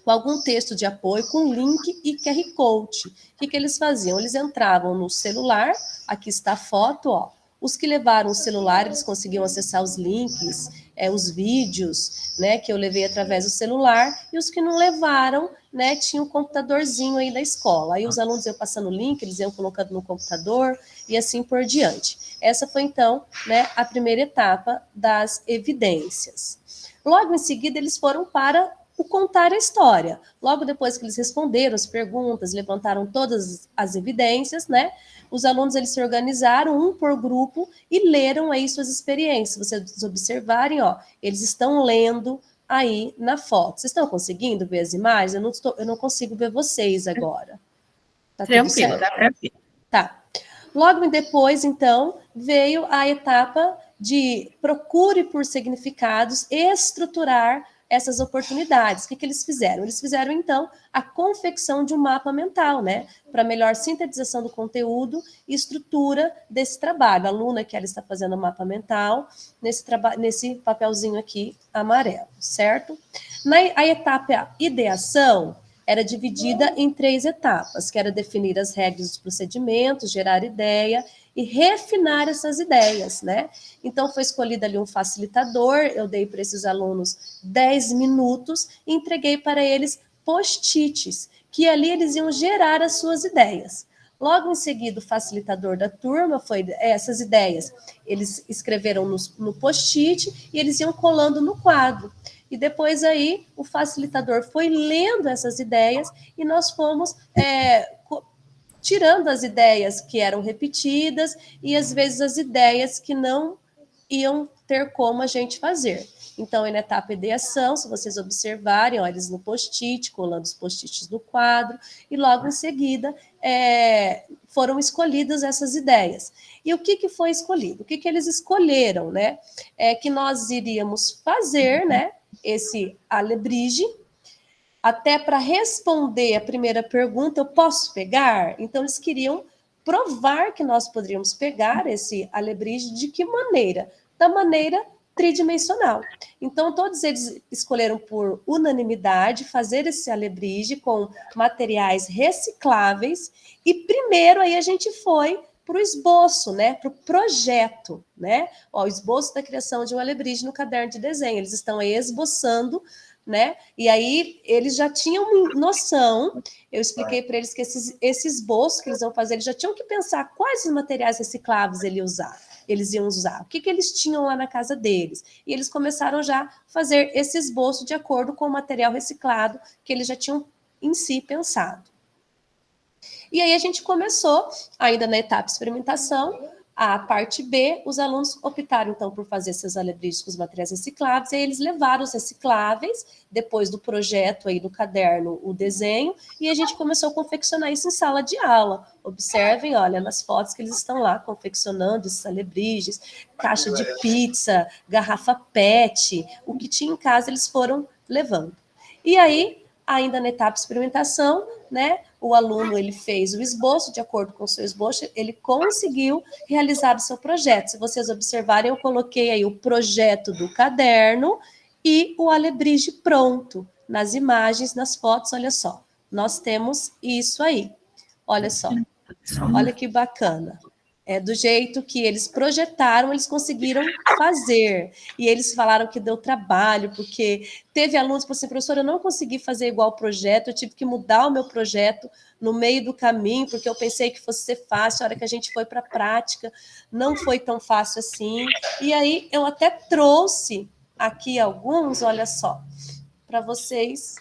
com algum texto de apoio, com link e QR Code. O que eles faziam? Eles entravam no celular, aqui está a foto, ó. Os que levaram o celular, eles conseguiam acessar os links, os vídeos, né, que eu levei através do celular, e os que não levaram, né, tinham um computadorzinho aí da escola. Aí os alunos iam passando o link, eles iam colocando no computador, e assim por diante. Essa foi, então, né, a primeira etapa das evidências. Logo em seguida, eles foram para o contar a história. Logo depois que eles responderam as perguntas, levantaram todas as evidências, né? Os alunos, eles se organizaram um por grupo e leram aí suas experiências. Se vocês observarem, ó, eles estão lendo aí na foto. Vocês estão conseguindo ver as imagens? Eu não consigo ver vocês agora. Tá tranquilo, dá para ver. Tá. Logo depois, então, veio a etapa de procure por significados e estruturar essas oportunidades. O que eles fizeram? Eles fizeram, então, a confecção de um mapa mental, né? Para melhor sintetização do conteúdo e estrutura desse trabalho. A aluna que ela está fazendo o mapa mental nesse papelzinho aqui amarelo, certo? A etapa ideação era dividida em 3 etapas, que era definir as regras dos procedimentos, gerar ideia e refinar essas ideias, né? Então, foi escolhido ali um facilitador, eu dei para esses alunos 10 minutos e entreguei para eles post-its, que ali eles iam gerar as suas ideias. Logo em seguida, o facilitador da turma foi essas ideias. Eles escreveram no post-it e eles iam colando no quadro. E depois aí o facilitador foi lendo essas ideias e nós fomos tirando as ideias que eram repetidas e às vezes as ideias que não iam ter como a gente fazer. Então, na etapa de ideação, se vocês observarem, ó, eles no post-it, colando os post-its no quadro, e logo em seguida foram escolhidas essas ideias. E o que foi escolhido? O que eles escolheram, né? É que nós iríamos fazer, né, esse alebrije. Até para responder a primeira pergunta, eu posso pegar? Então, eles queriam provar que nós poderíamos pegar esse alebrije de que maneira? Da maneira tridimensional. Então, todos eles escolheram por unanimidade fazer esse alebrije com materiais recicláveis e primeiro aí a gente foi para o esboço, né, para o projeto, né? Ó, o esboço da criação de um alebrije no caderno de desenho. Eles estão aí esboçando, né? E aí eles já tinham noção, eu expliquei para eles que esse esboço que eles vão fazer, eles já tinham que pensar quais os materiais recicláveis eles iam usar, o que eles tinham lá na casa deles. E eles começaram já a fazer esse esboço de acordo com o material reciclado que eles já tinham em si pensado. E aí a gente começou, ainda na etapa de experimentação, a parte B, os alunos optaram, então, por fazer seus alebrijes com os materiais recicláveis, e aí eles levaram os recicláveis, depois do projeto aí no caderno, o desenho, e a gente começou a confeccionar isso em sala de aula. Observem, olha, nas fotos que eles estão lá confeccionando esses alebrijes, caixa de pizza, garrafa PET, o que tinha em casa eles foram levando. E aí, ainda na etapa de experimentação, né, o aluno ele fez o esboço, de acordo com o seu esboço, ele conseguiu realizar o seu projeto. Se vocês observarem, eu coloquei aí o projeto do caderno e o alebrije pronto. Nas imagens, nas fotos, olha só, nós temos isso aí. Olha só, olha que bacana. Do jeito que eles projetaram, eles conseguiram fazer. E eles falaram que deu trabalho, porque teve alunos que falaram assim, professora, eu não consegui fazer igual o projeto, eu tive que mudar o meu projeto no meio do caminho, porque eu pensei que fosse ser fácil, a hora que a gente foi para a prática, não foi tão fácil assim. E aí, eu até trouxe aqui alguns, olha só, para vocês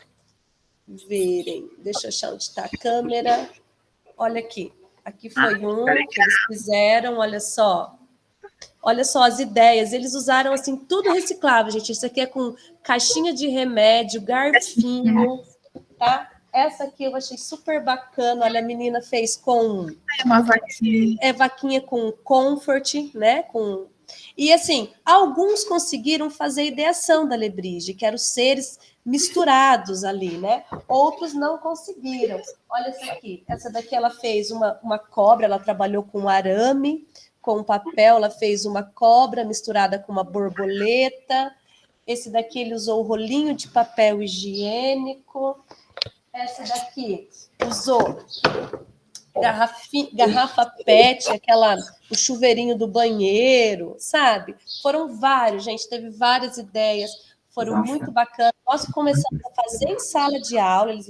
verem. Deixa eu achar onde está a câmera. Olha aqui. Aqui foi um que eles fizeram, olha só. Olha só as ideias. Eles usaram, assim, tudo reciclável, gente. Isso aqui é com caixinha de remédio, garfinho, tá? Essa aqui eu achei super bacana. Olha, a menina fez com... uma vaquinha. Vaquinha com comfort, né? E, assim, alguns conseguiram fazer a ideação da alebrije, que eram os seres misturados ali, né? Outros não conseguiram. Olha essa aqui. Essa daqui ela fez uma cobra, ela trabalhou com arame, com papel, ela fez uma cobra misturada com uma borboleta. Esse daqui ele usou o rolinho de papel higiênico. Essa daqui usou garrafa PET, o chuveirinho do banheiro, sabe? Foram vários, gente, teve várias ideias, foram muito bacanas. Nós começamos a fazer em sala de aula, eles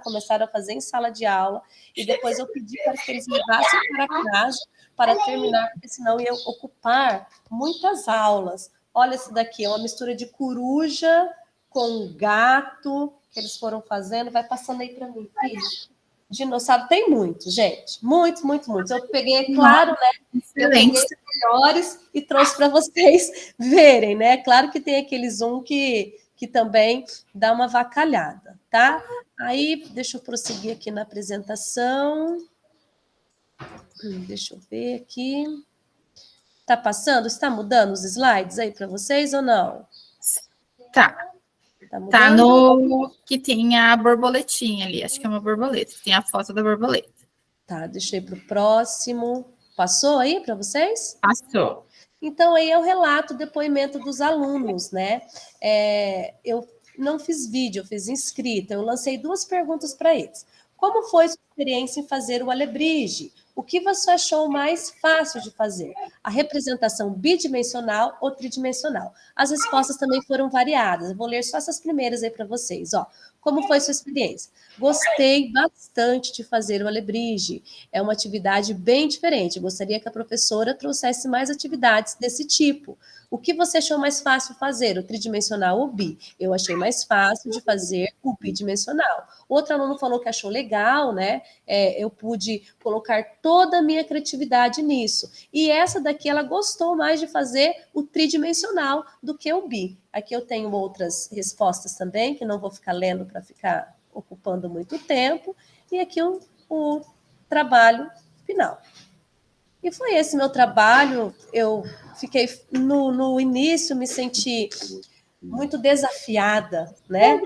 começaram a fazer em sala de aula, e depois eu pedi para que eles levassem para casa para terminar, porque senão ia ocupar muitas aulas. Olha esse daqui, é uma mistura de coruja com gato, que eles foram fazendo. Vai passando aí para mim, filho. Dinossauro, tem muitos, gente. Muitos. Eu peguei, é claro, né? Eu peguei os melhores e trouxe para vocês verem, né? Claro que tem aqueles que também dá uma avacalhada, tá? Aí, deixa eu prosseguir aqui na apresentação. Deixa eu ver aqui. Tá passando? Está mudando os slides aí para vocês ou não? Tá. Tá no que tem a borboletinha ali, acho que é uma borboleta, tem a foto da borboleta. Tá, deixa eu ir para o próximo. Passou aí para vocês? Passou. Então, aí é o relato, o depoimento dos alunos, né? Eu não fiz vídeo, eu fiz escrita, eu lancei 2 perguntas para eles. Como foi sua experiência em fazer o alebrije? O que você achou mais fácil de fazer? A representação bidimensional ou tridimensional? As respostas também foram variadas. Eu vou ler só essas primeiras aí para vocês. Ó. Como foi sua experiência? Gostei bastante de fazer o Alebrije. É uma atividade bem diferente. Gostaria que a professora trouxesse mais atividades desse tipo. O que você achou mais fácil fazer, o tridimensional ou o bi? Eu achei mais fácil de fazer o bidimensional. Outro aluno falou que achou legal, né? Eu pude colocar toda a minha criatividade nisso. E essa daqui, ela gostou mais de fazer o tridimensional do que o bi. Aqui eu tenho outras respostas também, que não vou ficar lendo para ficar ocupando muito tempo. E aqui o trabalho final. E foi esse meu trabalho. Eu fiquei, no início, me senti muito desafiada, né?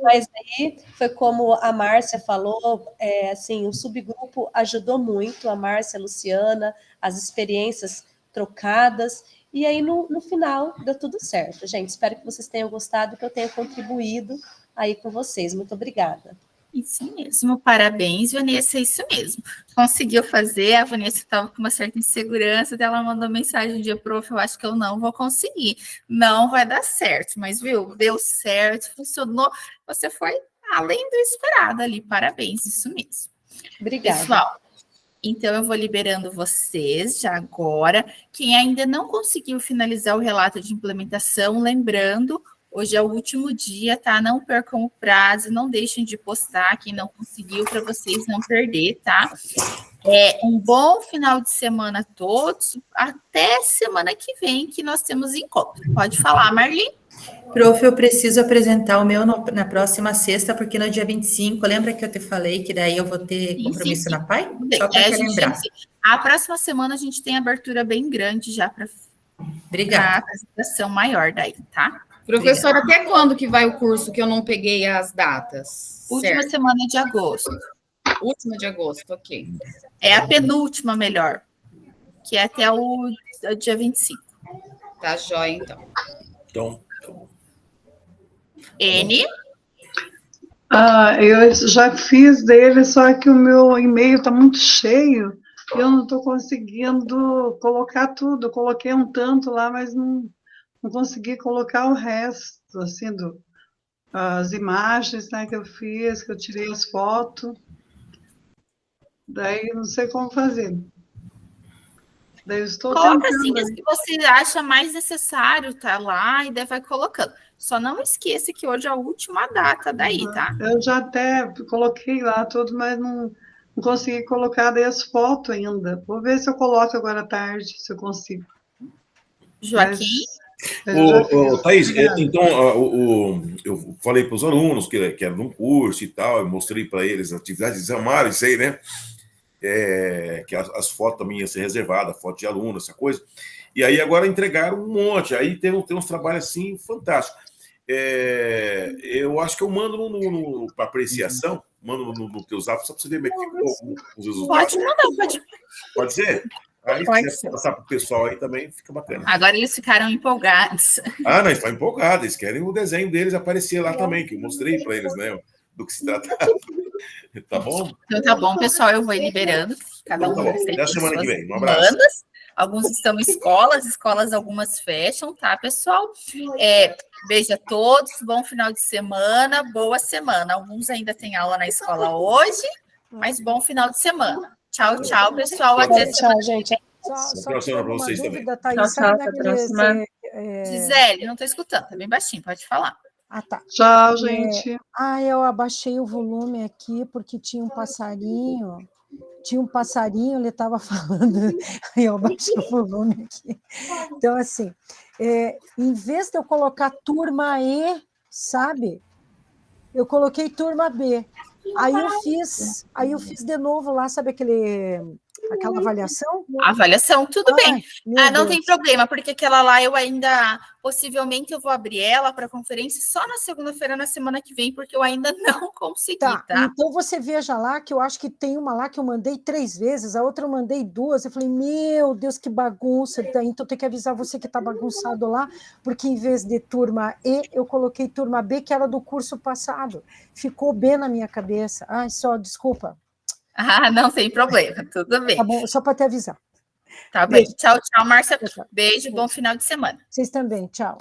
Mas aí foi como a Márcia falou, assim, o subgrupo ajudou muito, a Márcia, a Luciana, as experiências trocadas, e aí no final deu tudo certo, gente. Espero que vocês tenham gostado, que eu tenha contribuído aí com vocês. Muito obrigada. Isso mesmo, parabéns, Vanessa, é isso mesmo. Conseguiu fazer, a Vanessa estava com uma certa insegurança, ela mandou mensagem de prof, eu acho que eu não vou conseguir, não vai dar certo, mas viu, deu certo, funcionou, você foi além do esperado ali, parabéns, isso mesmo. Obrigada. Pessoal, então eu vou liberando vocês já agora, quem ainda não conseguiu finalizar o relato de implementação, lembrando, hoje é o último dia, tá? Não percam o prazo, não deixem de postar quem não conseguiu, para vocês não perder, tá? Um bom final de semana a todos, até semana que vem que nós temos encontro. Pode falar, Marli? Prof, eu preciso apresentar o meu na próxima sexta, porque no dia 25, lembra que eu te falei que daí eu vou ter compromisso na PAI? Só para lembrar. A próxima semana a gente tem abertura bem grande já para a apresentação maior daí, tá? Professora, até quando que vai o curso que eu não peguei as datas? Última semana de agosto. Última de agosto, ok. É a penúltima, melhor, que é até o dia 25. Tá jóia, então. Então, N? Eu já fiz dele, só que o meu e-mail está muito cheio, eu não estou conseguindo colocar tudo. Eu coloquei um tanto lá, mas não consegui colocar o resto, assim, as imagens, né, que eu fiz, que eu tirei as fotos. Daí não sei como fazer. Daí eu estou Coloca assim as que você acha mais necessário, tá lá, e daí vai colocando. Só não esqueça que hoje é a última data daí, tá? Eu já até coloquei lá tudo, mas não consegui colocar daí as fotos ainda. Vou ver se eu coloco agora à tarde, se eu consigo. Joaquim? Thaís, então, eu falei para os alunos que era de um curso e tal, eu mostrei para eles as atividades, eles amaram isso aí, né? Que as fotos também iam ser reservadas, foto de aluno, essa coisa. E aí agora entregaram um monte, aí tem uns trabalhos assim fantásticos. Eu acho que eu mando para apreciação, mando no teu zap, só para você ver como é que ficou os resultados. Pode mandar, pode ser? Aí, se quiser passar para o pessoal aí também, fica bacana. Agora eles ficaram empolgados. Não, eles estão empolgados, eles querem o desenho deles aparecer lá também, que eu mostrei para eles, né, do que se trata. Tá bom? Então tá bom, pessoal, eu vou liberando. Cada um tá bom. Até a semana que vem. Um abraço. Demandas. Alguns estão em escolas algumas fecham, tá, pessoal? Beijo a todos, bom final de semana, boa semana. Alguns ainda têm aula na escola hoje, mas bom final de semana. Tchau, tchau, pessoal. Até tchau, gente. Só uma vocês também. Gisele, não estou escutando, tá bem baixinho, pode falar. Tá. Tchau, gente. Eu abaixei o volume aqui porque tinha um passarinho, ele estava falando, aí eu abaixei o volume aqui. Então, assim, em vez de eu colocar turma E, sabe? Eu coloquei turma B. Aí eu fiz de novo lá, sabe aquela avaliação? Avaliação, tudo bem. Não tem problema, porque aquela lá possivelmente eu vou abrir ela para conferência só na segunda-feira, na semana que vem, porque eu ainda não consegui, tá? Então você veja lá, que eu acho que tem uma lá que eu mandei 3 vezes, a outra eu mandei 2, eu falei, meu Deus, que bagunça, então tem que avisar você que tá bagunçado lá, porque em vez de turma E, eu coloquei turma B, que era do curso passado, ficou B na minha cabeça, desculpa. Não tem problema, tudo bem. Tá bom, só para te avisar. Tá bem, tchau, Márcia. Beijo, bom final de semana. Vocês também, tchau.